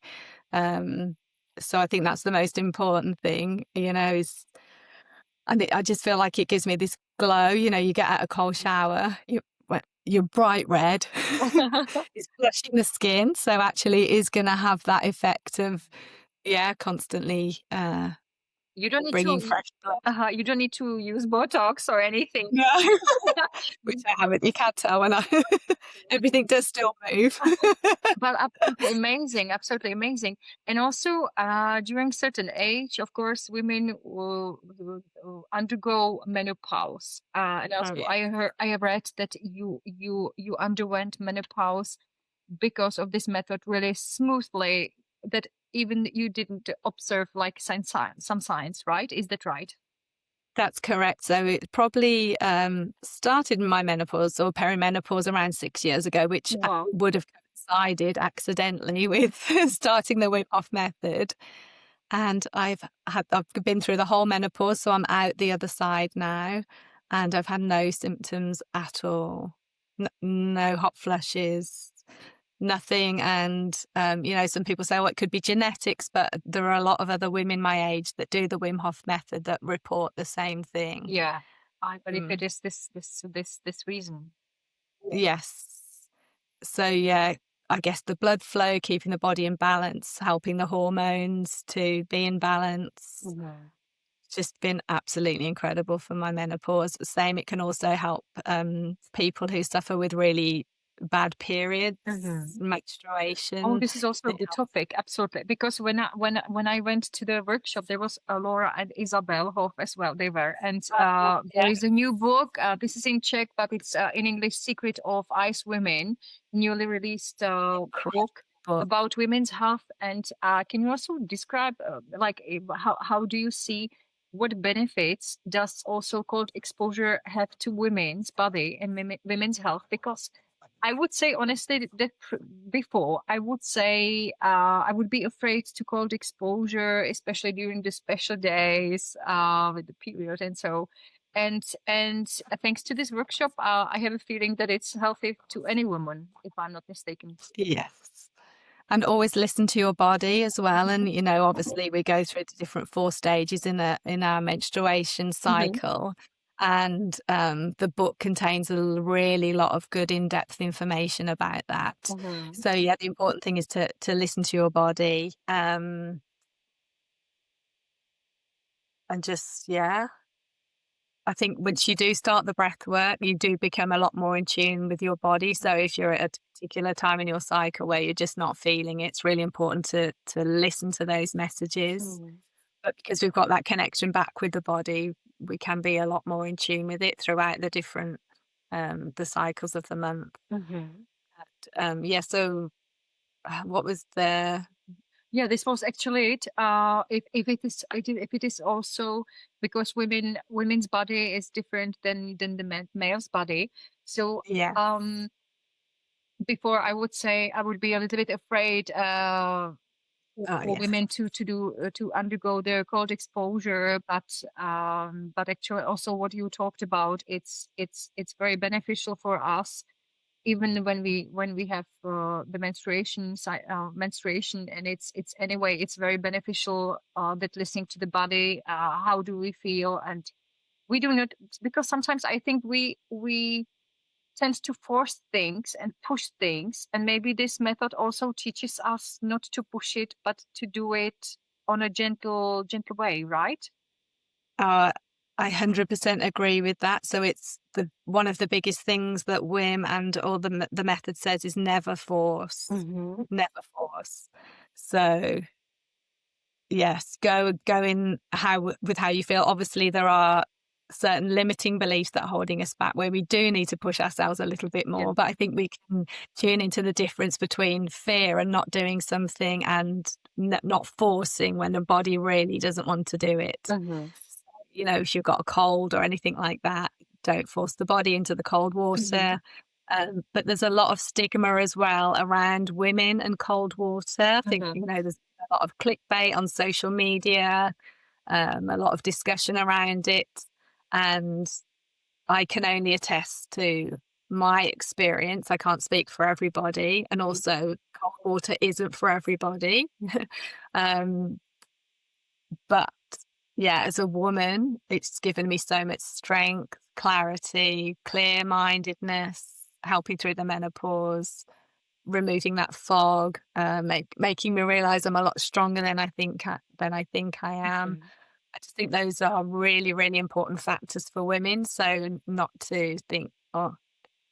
So I think that's the most important thing, is, and I just feel like it gives me this glow. You get out a cold shower, you're bright red, it's flushing the skin, so actually it is going to have that effect of, constantly. You don't need bringing to, fresh blood. You don't need to use Botox or anything. No, which I haven't. You can't tell when everything does still move. But absolutely amazing. And also, during certain age, of course, women will undergo menopause. And also, I have read that you underwent menopause because of this method really smoothly, that even you didn't observe like some signs, right? Is that right? That's correct. So it probably started my menopause or perimenopause around 6 years ago, which would have coincided accidentally with starting the Wim Hof Method. And I've been through the whole menopause, so I'm out the other side now, and I've had no symptoms at all. No hot flushes, nothing. And some people say, oh, it could be genetics, but there are a lot of other women my age that do the Wim Hof method that report the same thing. Yeah, I believe it is this reason. Yes. So yeah, I guess the blood flow, keeping the body in balance, helping the hormones to be in balance. Mm-hmm. It's just been absolutely incredible for my menopause. Same, it can also help people who suffer with really bad periods, menstruation. Oh, this is also a good topic, absolutely. Because when I went to the workshop, there was Laura and Isabel Hof as well. They were, and there is a new book. This is in Czech, but it's in English. Secret of Ice Women, newly released book about women's health. And can you also describe, how do you see what benefits does also cold exposure have to women's body and women's health? Because I would say honestly that before I would say I would be afraid to cold exposure, especially during the special days with the period and so. And thanks to this workshop, I have a feeling that it's healthy to any woman, if I'm not mistaken. Yes. And always listen to your body as well. And, obviously we go through the different 4 stages in our menstruation cycle. And the book contains a really lot of good in-depth information about that. So yeah, the important thing is to listen to your body. And just, I think once you do start the breath work, you do become a lot more in tune with your body. So if you're at a particular time in your cycle where you're just not feeling it, it's really important to listen to those messages. But because we've got that connection back with the body, we can be a lot more in tune with it throughout the different the cycles of the month. So what was the... Yeah, this was actually it. If it is also because women's body is different than the male's body. So before I would say I would be a little bit afraid for women to undergo their cold exposure, but actually also what you talked about, it's very beneficial for us. Even when we have the menstruation, and it's anyway, it's very beneficial that listening to the body, how do we feel, and we do not, because sometimes I think we tend to force things and push things, and maybe this method also teaches us not to push it, but to do it on a gentle way, right? I 100% agree with that. So it's one of the biggest things that Wim and all the method says is never force, never force. So yes, go in with how you feel. Obviously, there are certain limiting beliefs that are holding us back where we do need to push ourselves a little bit more. But I think we can tune into the difference between fear and not doing something and not forcing when the body really doesn't want to do it. If you've got a cold or anything like that, don't force the body into the cold water. But there's a lot of stigma as well around women and cold water. I think, there's a lot of clickbait on social media, a lot of discussion around it. And I can only attest to my experience. I can't speak for everybody. And also cold water isn't for everybody. But yeah, as a woman, it's given me so much strength, clarity, clear-mindedness, helping through the menopause, removing that fog, making me realize I'm a lot stronger than I think I am. I just think those are really, really important factors for women. So not to think, oh,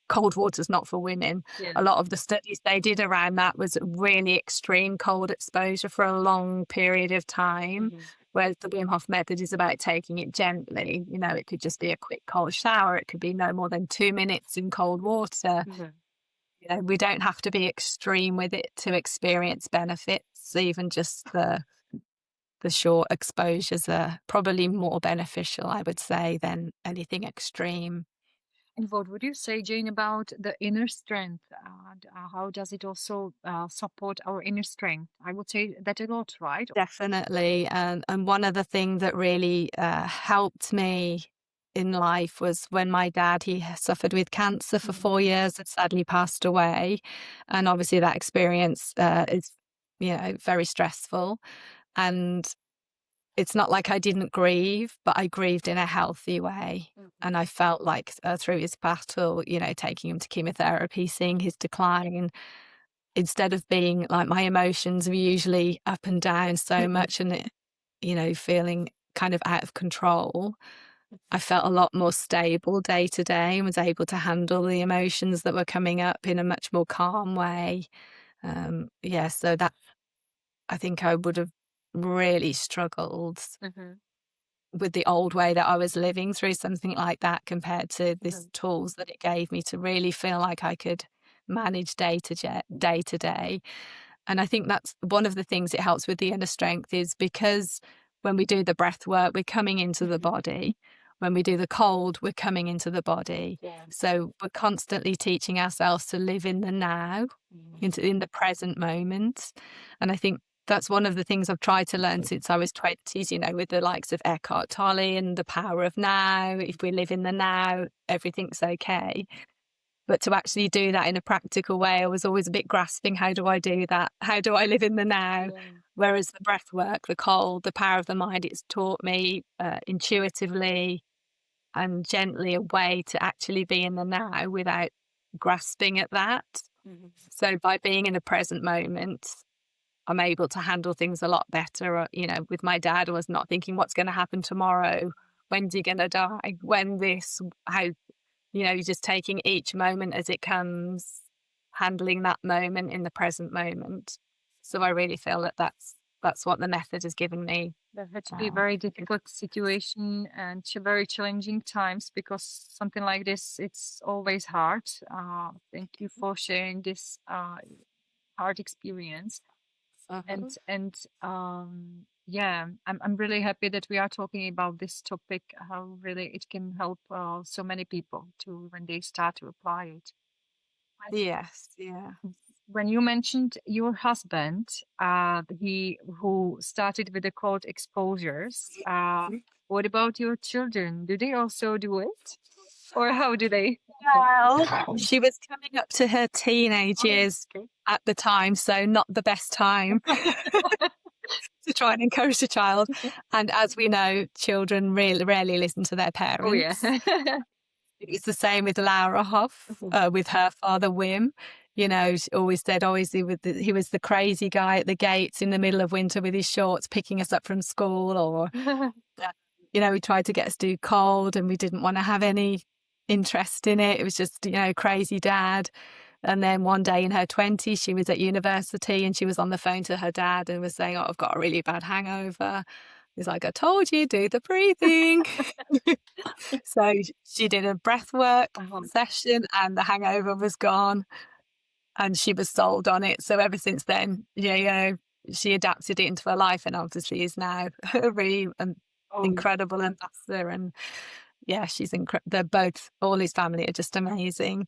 cold water's not for women. A lot of the studies they did around that was really extreme cold exposure for a long period of time. Whereas the Wim Hof method is about taking it gently. It could just be a quick cold shower. It could be no more than 2 minutes in cold water. We don't have to be extreme with it to experience benefits. Even just the short exposures are probably more beneficial, I would say, than anything extreme. And what would you say, Jane, about the inner strength how does it also support our inner strength? I would say that a lot, right? Definitely. And one other thing that really helped me in life was when my dad, he suffered with cancer for 4 years and sadly passed away. And obviously that experience is, very stressful. And it's not like I didn't grieve, but I grieved in a healthy way. And I felt like through his battle, taking him to chemotherapy, seeing his decline, instead of being like my emotions were usually up and down so much and, feeling kind of out of control, I felt a lot more stable day to day and was able to handle the emotions that were coming up in a much more calm way. So that I think I would have really struggled with the old way that I was living through something like that compared to this tools that it gave me to really feel like I could manage day to day. And I think that's one of the things it helps with the inner strength is because when we do the breath work, we're coming into the body. When we do the cold, we're coming into the body. Yeah. So we're constantly teaching ourselves to live in the now, in the present moment. And I think that's one of the things I've tried to learn since I was 20s, with the likes of Eckhart Tolle and the power of now. If we live in the now, everything's okay. But to actually do that in a practical way, I was always a bit grasping. How do I do that? How do I live in the now? Yeah. Whereas the breath work, the cold, the power of the mind, it's taught me intuitively and gently a way to actually be in the now without grasping at that. So by being in the present moment, I'm able to handle things a lot better. With my dad, I was not thinking what's going to happen tomorrow. When's he going to die? When this, how, just taking each moment as it comes, handling that moment in the present moment. So I really feel that that's what the method has given me. That had to be a very difficult situation and very challenging times because something like this, it's always hard. Thank you for sharing this hard experience. And I'm really happy that we are talking about this topic, how really it can help so many people to when they start to apply it. Yes, yeah. When you mentioned your husband, who started with the cold exposures, what about your children? Do they also do it? Or how do they? Well, she was coming up to her teenage years at the time, so not the best time to try and encourage a child. And as we know, children really rarely listen to their parents. Oh, yeah. It's the same with Laura Hoff, with her father, Wim. She always said, he was the crazy guy at the gates in the middle of winter with his shorts picking us up from school, or, he tried to get us to do cold and we didn't want to have any interest in it. It was just, crazy dad. And then one day in her 20s, she was at university and she was on the phone to her dad and was saying, "Oh, I've got a really bad hangover." He's like, "I told you, do the breathing." So she did a breathwork session and the hangover was gone and she was sold on it. So ever since then, she adapted it into her life and obviously is now a really incredible ambassador. And yeah, she's they're both, all his family are just amazing.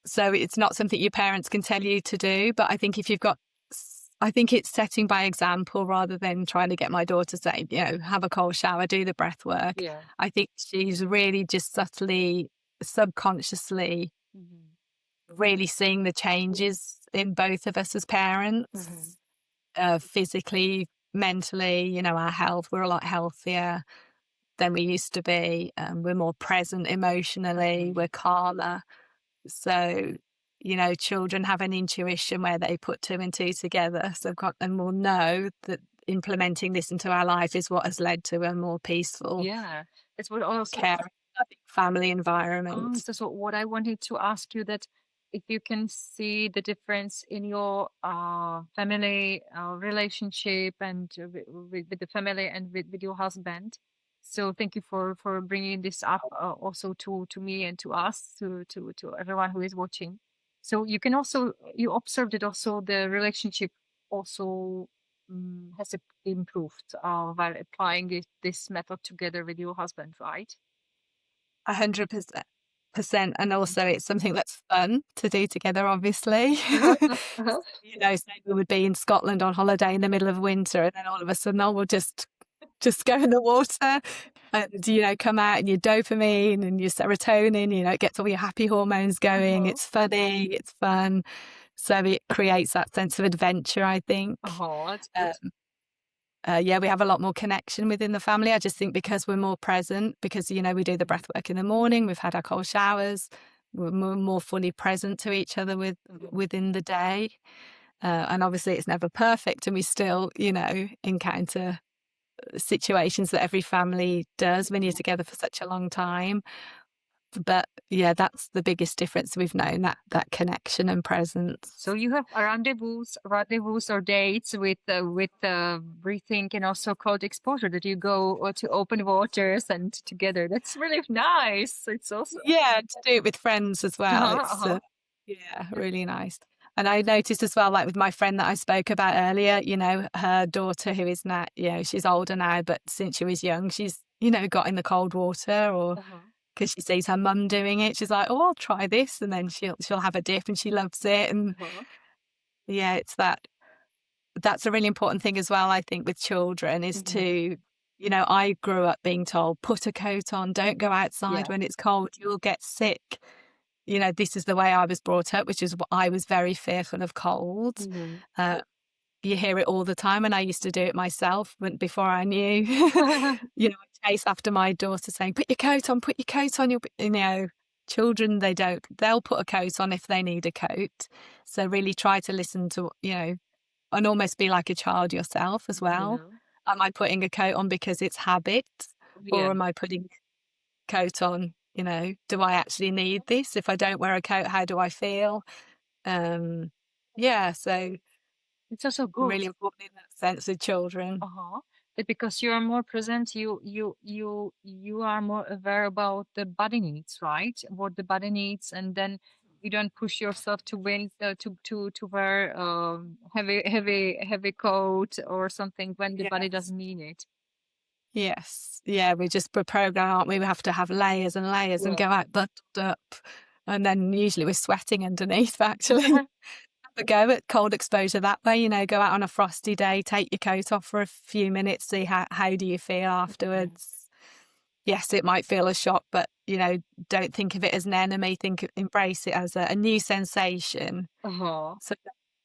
So it's not something your parents can tell you to do, but I think I think it's setting by example rather than trying to get my daughter to say, have a cold shower, do the breath work. Yeah. I think she's really just subtly, subconsciously really seeing the changes in both of us as parents, physically, mentally, our health. We're a lot healthier than we used to be. We're more present emotionally. We're calmer. So, children have an intuition where they put two and two together. And will know that implementing this into our life is what has led to a more peaceful, it's what also caring family environment. So what I wanted to ask you, that if you can see the difference in your family relationship and with the family and with your husband. So thank you for bringing this up also to me and to us, to everyone who is watching. So you can also, you observed that also the relationship also has improved while applying this method together with your husband, right? 100%. And also it's something that's fun to do together, obviously. Uh-huh. Say we would be in Scotland on holiday in the middle of winter, and then all of a sudden, we'll just go in the water and, come out, and your dopamine and your serotonin, it gets all your happy hormones going. Uh-huh. It's funny, it's fun. So it creates that sense of adventure, I think. Oh, that's good. We have a lot more connection within the family. I just think because we're more present, because, we do the breath work in the morning, we've had our cold showers, we're more fully present to each other within the day. And obviously it's never perfect, and we still, encounter situations that every family does when you're together for such a long time. But yeah, that's the biggest difference we've known, that connection and presence. So you have rendezvous or dates with breathing and also cold exposure, that you go to open waters and together. That's really nice. It's also Yeah, to do it with friends as well. It's really nice. And I noticed as well, like with my friend that I spoke about earlier, her daughter, who is now, she's older now, but since she was young, she's, got in the cold water, or because she sees her mum doing it, she's like, oh, I'll try this, and then she'll have a dip and she loves it. And yeah, it's that's a really important thing as well, I think, with children, is to, I grew up being told, put a coat on, don't go outside when it's cold, you'll get sick. This is the way I was brought up, which is what I was very fearful of cold. You hear it all the time, and I used to do it myself before I knew. I chase after my daughter saying, put your coat on, children, they'll put a coat on if they need a coat. So really try to listen to, and almost be like a child yourself as well. Am I putting a coat on because it's habit, or am I putting a coat on, do I actually need this? If I don't wear a coat, how do I feel? So it's also good. Really important in that sense with children. That because you are more present, you are more aware about the body needs, right? What the body needs, and then you don't push yourself to wear heavy coat or something when the body doesn't need it. Yes, yeah, we just program, aren't we? We have to have layers and layers and go out buttoned up, and then usually we're sweating underneath. Actually, go at cold exposure that way. Go out on a frosty day, take your coat off for a few minutes, see how do you feel afterwards. Yes, it might feel a shock, but don't think of it as an enemy. Embrace it as a new sensation. So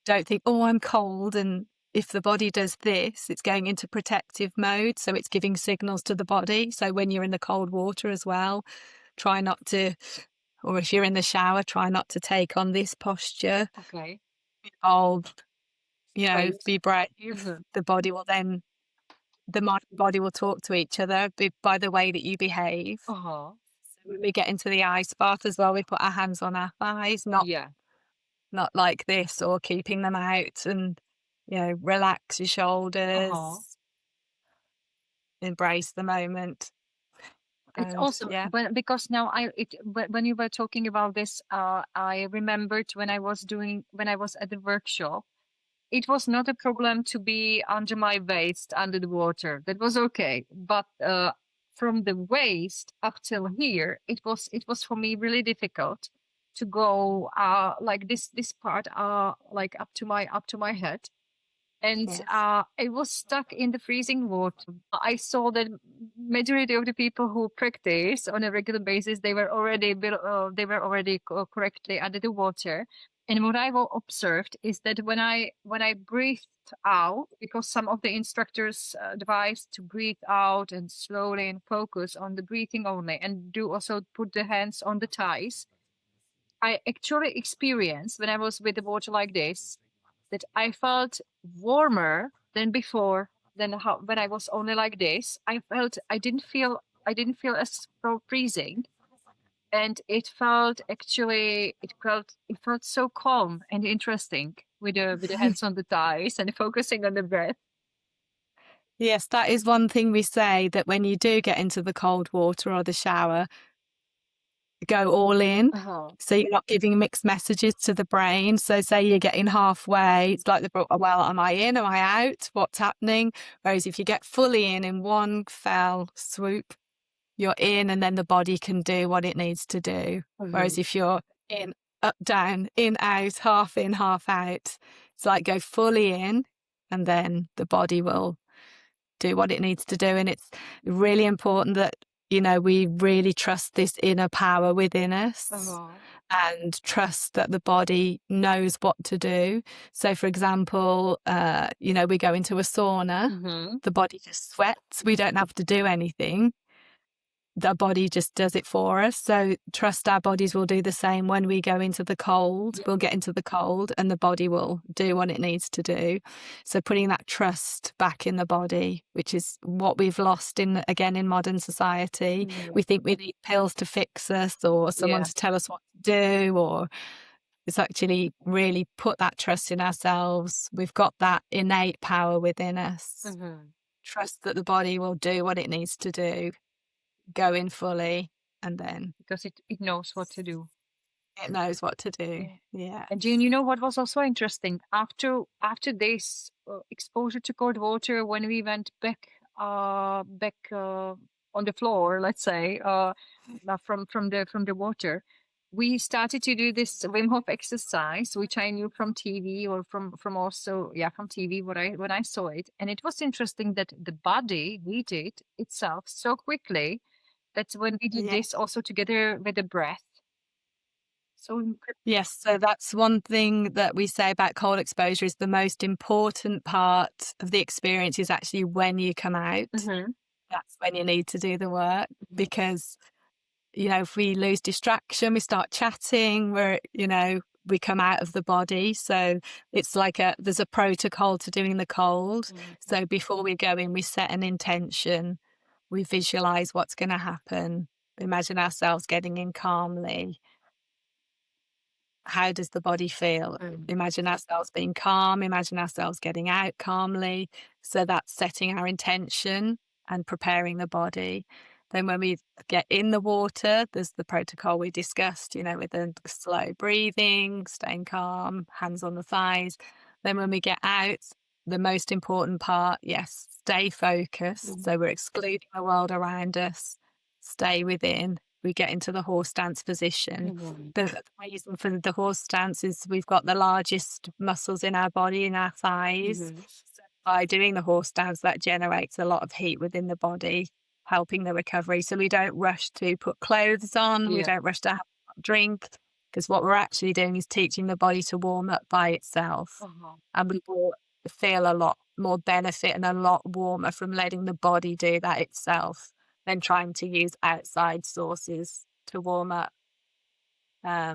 don't think, oh, I'm cold, and if the body does this, it's going into protective mode, so it's giving signals to the body. So when you're in the cold water as well, try not to, or if you're in the shower, try not to take on this posture. Okay. Be brave. The body will then, the mind and body will talk to each other by the way that you behave. So when we get into the ice bath as well, we put our hands on our thighs, not like this, or keeping them out, and relax your shoulders, embrace the moment. It's awesome. Because now when you were talking about this, I remembered when I was at the workshop, it was not a problem to be under my waist under the water. That was okay. But from the waist up till here, it was for me really difficult to go like this part like up to my head. And I was stuck in the freezing water. I saw that majority of the people who practice on a regular basis, they were already correctly under the water. And what I observed is that when I breathed out, because some of the instructors advise to breathe out and slowly and focus on the breathing only, and do also put the hands on the thighs, I actually experienced when I was with the water like this, that I felt warmer than before, when I was only like this. I didn't feel as freezing, and it felt so calm and interesting with the hands on the thighs and focusing on the breath. Yes, that is one thing we say, that when you do get into the cold water or the shower, go all in. So you're not giving mixed messages to the brain. So say you're getting halfway, it's like well, am I in, am I out, what's happening? Whereas if you get fully in one fell swoop, you're in, and then the body can do what it needs to do. Whereas if you're in, up, down, in, out, half in, half out, it's like go fully in, and then the body will do what it needs to do. And it's really important that, you know, we really trust this inner power within us. And trust that the body knows what to do. So, for example, you know, we go into a sauna, the body just sweats. We don't have to do anything. The body just does it for us. So trust our bodies will do the same when we go into the cold. We'll get into the cold and the body will do what it needs to do. So putting that trust back in the body, which is what we've lost in modern society. We think we need pills to fix us or someone to tell us what to do, or it's actually really put that trust in ourselves. We've got that innate power within us. Trust that the body will do what it needs to do. Go in fully, and then because it knows what to do. It knows what to do. Yeah. And Jane, you know what was also interesting after this exposure to cold water, when we went back on the floor, let's say, from the water, we started to do this Wim Hof exercise, which I knew from TV or from TV when I saw it, and it was interesting that the body heated itself so quickly. That's when we did this also together with the breath. So yes, so that's one thing that we say about cold exposure is the most important part of the experience is actually when you come out. That's when you need to do the work, because, you know, if we lose distraction, we start chatting, we come out of the body. So it's like there's a protocol to doing the cold. So before we go in, we set an intention. We visualize what's going to happen. Imagine ourselves getting in calmly. How does the body feel? Imagine ourselves being calm. Imagine ourselves getting out calmly. So that's setting our intention and preparing the body. Then when we get in the water, there's the protocol we discussed, with the slow breathing, staying calm, hands on the thighs. Then when we get out, the most important part, stay focused. So we're excluding the world around us, stay within. We get into the horse stance position. The reason for the horse stance is we've got the largest muscles in our body, in our thighs. So by doing the horse stance, that generates a lot of heat within the body, helping the recovery. So we don't rush to put clothes on. We don't rush to have a drink, because what we're actually doing is teaching the body to warm up by itself. And we will feel a lot more benefit and a lot warmer from letting the body do that itself than trying to use outside sources to warm up. So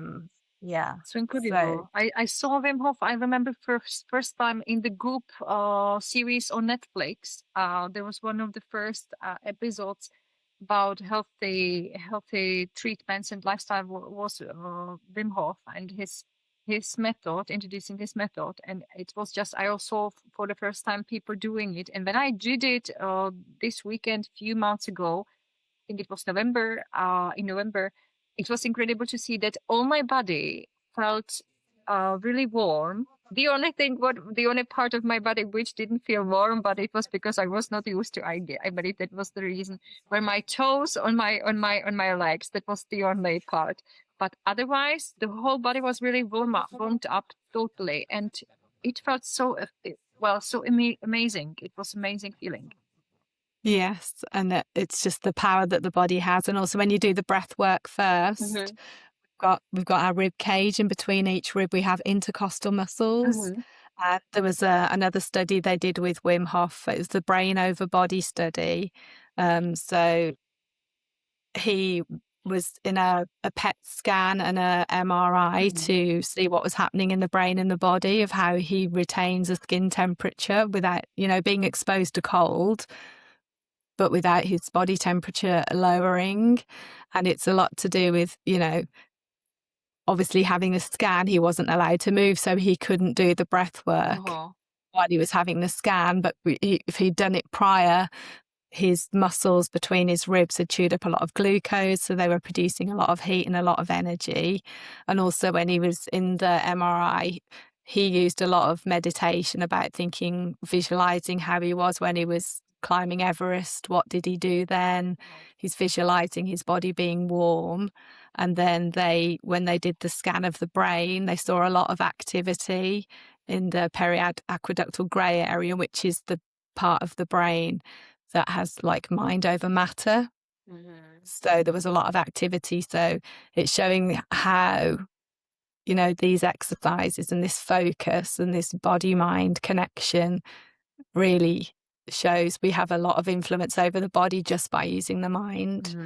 incredible. I saw Wim Hof. I remember first time in the group series on Netflix. There was one of the first episodes about healthy treatments and lifestyle was Wim Hof and his method, introducing his method. And it was just, I also for the first time people doing it. And when I did it this weekend, few months ago, I think it was November, in November, it was incredible to see that all my body felt really warm. The only part of my body which didn't feel warm, but it was because I was not used to. I believe that was the reason. Were my toes on my legs. That was the only part. But otherwise, the whole body was really warmed up totally, and it felt so amazing. It was amazing feeling. Yes, and it's just the power that the body has. And also when you do the breath work first, we've got our rib cage. In between each rib we have intercostal muscles. And there was another study they did with Wim Hof. It was the brain over body study. So he was in a PET scan and a MRI to see what was happening in the brain and the body, of how he retains a skin temperature without, being exposed to cold, but without his body temperature lowering. And it's a lot to do with, obviously having a scan, he wasn't allowed to move, so he couldn't do the breath work while he was having the scan. But if he'd done it prior, his muscles between his ribs had chewed up a lot of glucose, so they were producing a lot of heat and a lot of energy. And also when he was in the MRI, he used a lot of meditation about visualizing how he was when he was climbing Everest. What did he do then? He's visualizing his body being warm. And then when they did the scan of the brain, they saw a lot of activity in the periaqueductal grey area, which is the part of the brain that has like mind over matter. So there was a lot of activity. So it's showing how, these exercises and this focus and this body-mind connection really shows we have a lot of influence over the body just by using the mind.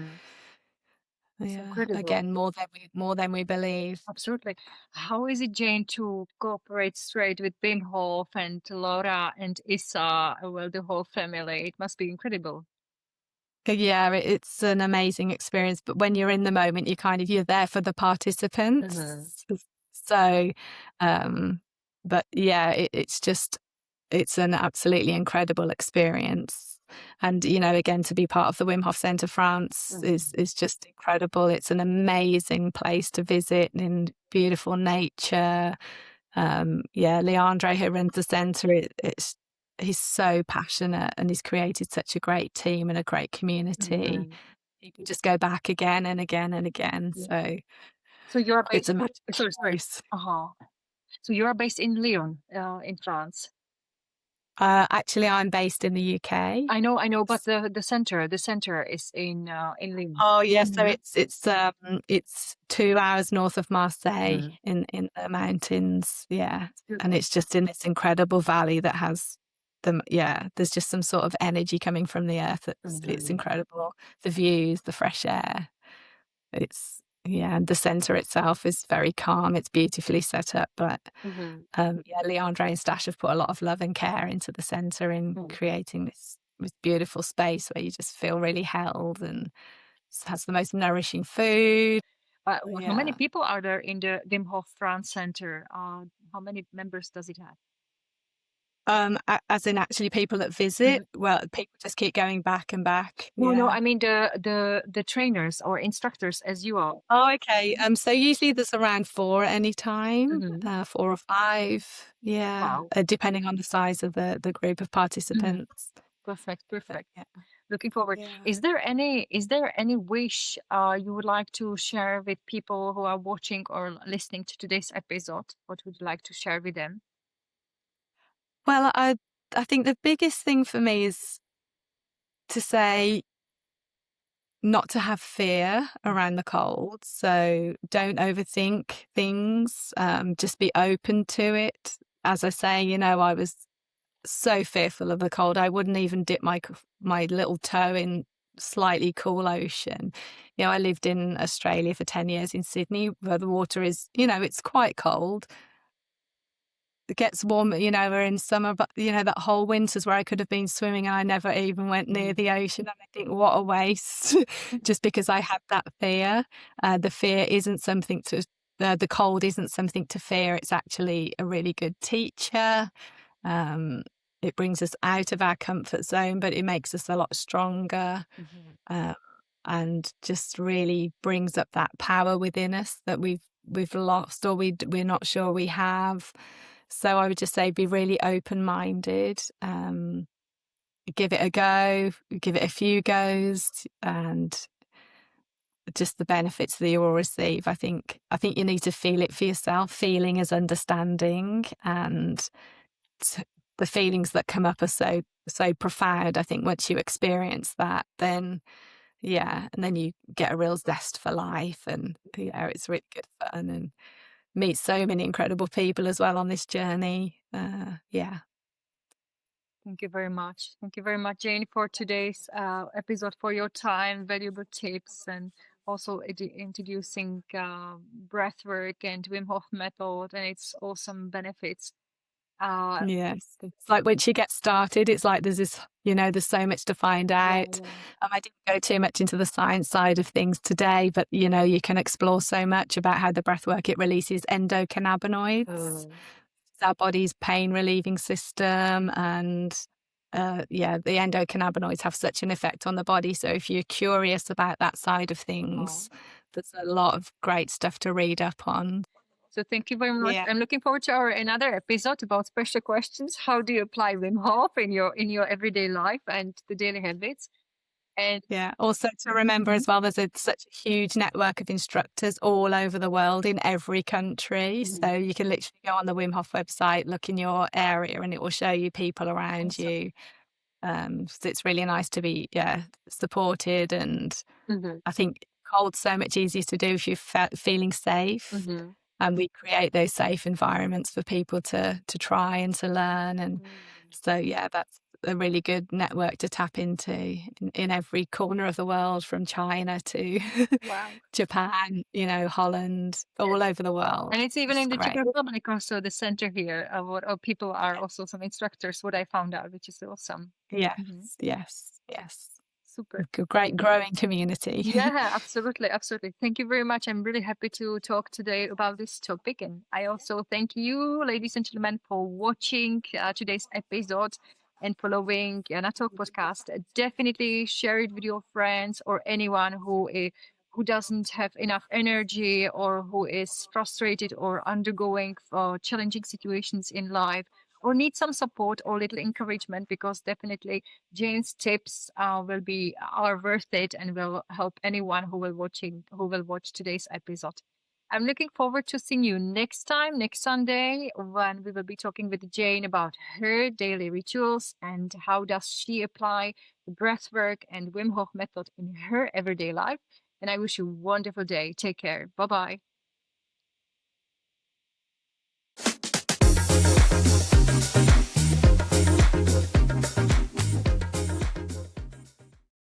Yeah, again, more than we believe. Absolutely. How is it, Jane, to cooperate straight with Wim Hof and Laura and Issa, well, the whole family? It must be incredible. Yeah, it's an amazing experience. But when you're in the moment, you're there for the participants. So, but yeah, it's an absolutely incredible experience. And, again, to be part of the Wim Hof Center France is just incredible. It's an amazing place to visit in beautiful nature. Leandre, who runs the center, he's so passionate and he's created such a great team and a great community. People just go back again and again and again. Yeah. So you're based. It's a magical place. So you're based in Lyon, in France. Actually, I'm based in the UK. I know, but the center is in Lyon. Oh yes, so it's 2 hours north of Marseille in the mountains. Yeah, and it's just in this incredible valley that has there's just some sort of energy coming from the earth. It's incredible. The views, the fresh air. And the center itself is very calm. It's beautifully set up, but Leandre and Stash have put a lot of love and care into the center in creating this beautiful space where you just feel really held, and it has the most nourishing food. How many people are there in the Wim Hof France Center? How many members does it have? As in actually people that visit. Well, people just keep going back and back. No, I mean the trainers or instructors as you are. Oh, okay. So usually there's around 4 at any time, 4 or 5. Yeah, Wow. Depending on the size of the group of participants. Perfect. Looking forward. Is there any wish you would like to share with people who are watching or listening to today's episode? What would you like to share with them? Well, I think the biggest thing for me is to say not to have fear around the cold. So don't overthink things. Just be open to it. As I say, I was so fearful of the cold. I wouldn't even dip my little toe in slightly cool ocean. I lived in Australia for 10 years in Sydney, where the water is, it's quite cold. It gets warmer, we're in summer, but that whole winter's where I could have been swimming and I never even went near the ocean. And I think, what a waste, just because I had that fear. The fear isn't something the cold isn't something to fear. It's actually a really good teacher. It brings us out of our comfort zone, but it makes us a lot stronger. And just really brings up that power within us that we've lost or we're not sure we have. So I would just say be really open-minded, give it a go, give it a few goes, and just the benefits that you will receive. I think you need to feel it for yourself. Feeling is understanding, and the feelings that come up are so profound. I think once you experience that, then and then you get a real zest for life, and it's really good fun, and meet so many incredible people as well on this journey. Thank you very much. Thank you very much, Jane, for today's episode, for your time, valuable tips, and also introducing breathwork and Wim Hof Method and its awesome benefits. Yes, it's like once you get started, it's like there's this, there's so much to find out. I didn't go too much into the science side of things today, but you can explore so much about how the breathwork, it releases endocannabinoids. It's our body's pain relieving system, and the endocannabinoids have such an effect on the body. So if you're curious about that side of things, there's a lot of great stuff to read up on. So thank you very much. Yeah. I'm looking forward to our another episode about special questions. How do you apply Wim Hof in your everyday life and the daily habits? And Yeah. Also to remember as well, there's such a huge network of instructors all over the world in every country. Mhm. So you can literally go on the Wim Hof website, look in your area, and it will show you people around Awesome. you. So it's really nice to be, supported. And Mhm. I think cold's so much easier to do if you're feeling safe. Mhm. And we create those safe environments for people to try and to learn. And so, yeah, that's a really good network to tap into in every corner of the world, from China to Wow. Japan, Holland, all over the world. And it's even It's in the Czech great. Republic also the center here. People are also some instructors. What I found out, which is awesome. Yes, Mhm. yes, yes. Super. A great growing community. Yeah, absolutely, absolutely. Thank you very much. I'm really happy to talk today about this topic, and I also thank you, ladies and gentlemen, for watching today's episode and following Jana Talk podcast. Definitely share it with your friends or anyone who doesn't have enough energy or who is frustrated or undergoing challenging situations in life or need some support or little encouragement, because definitely Jane's tips are worth it and will help anyone who will watch today's episode. I'm looking forward to seeing you next time, next Sunday, when we will be talking with Jane about her daily rituals and how does she apply the breathwork and Wim Hof method in her everyday life. And I wish you a wonderful day. Take care. Bye bye.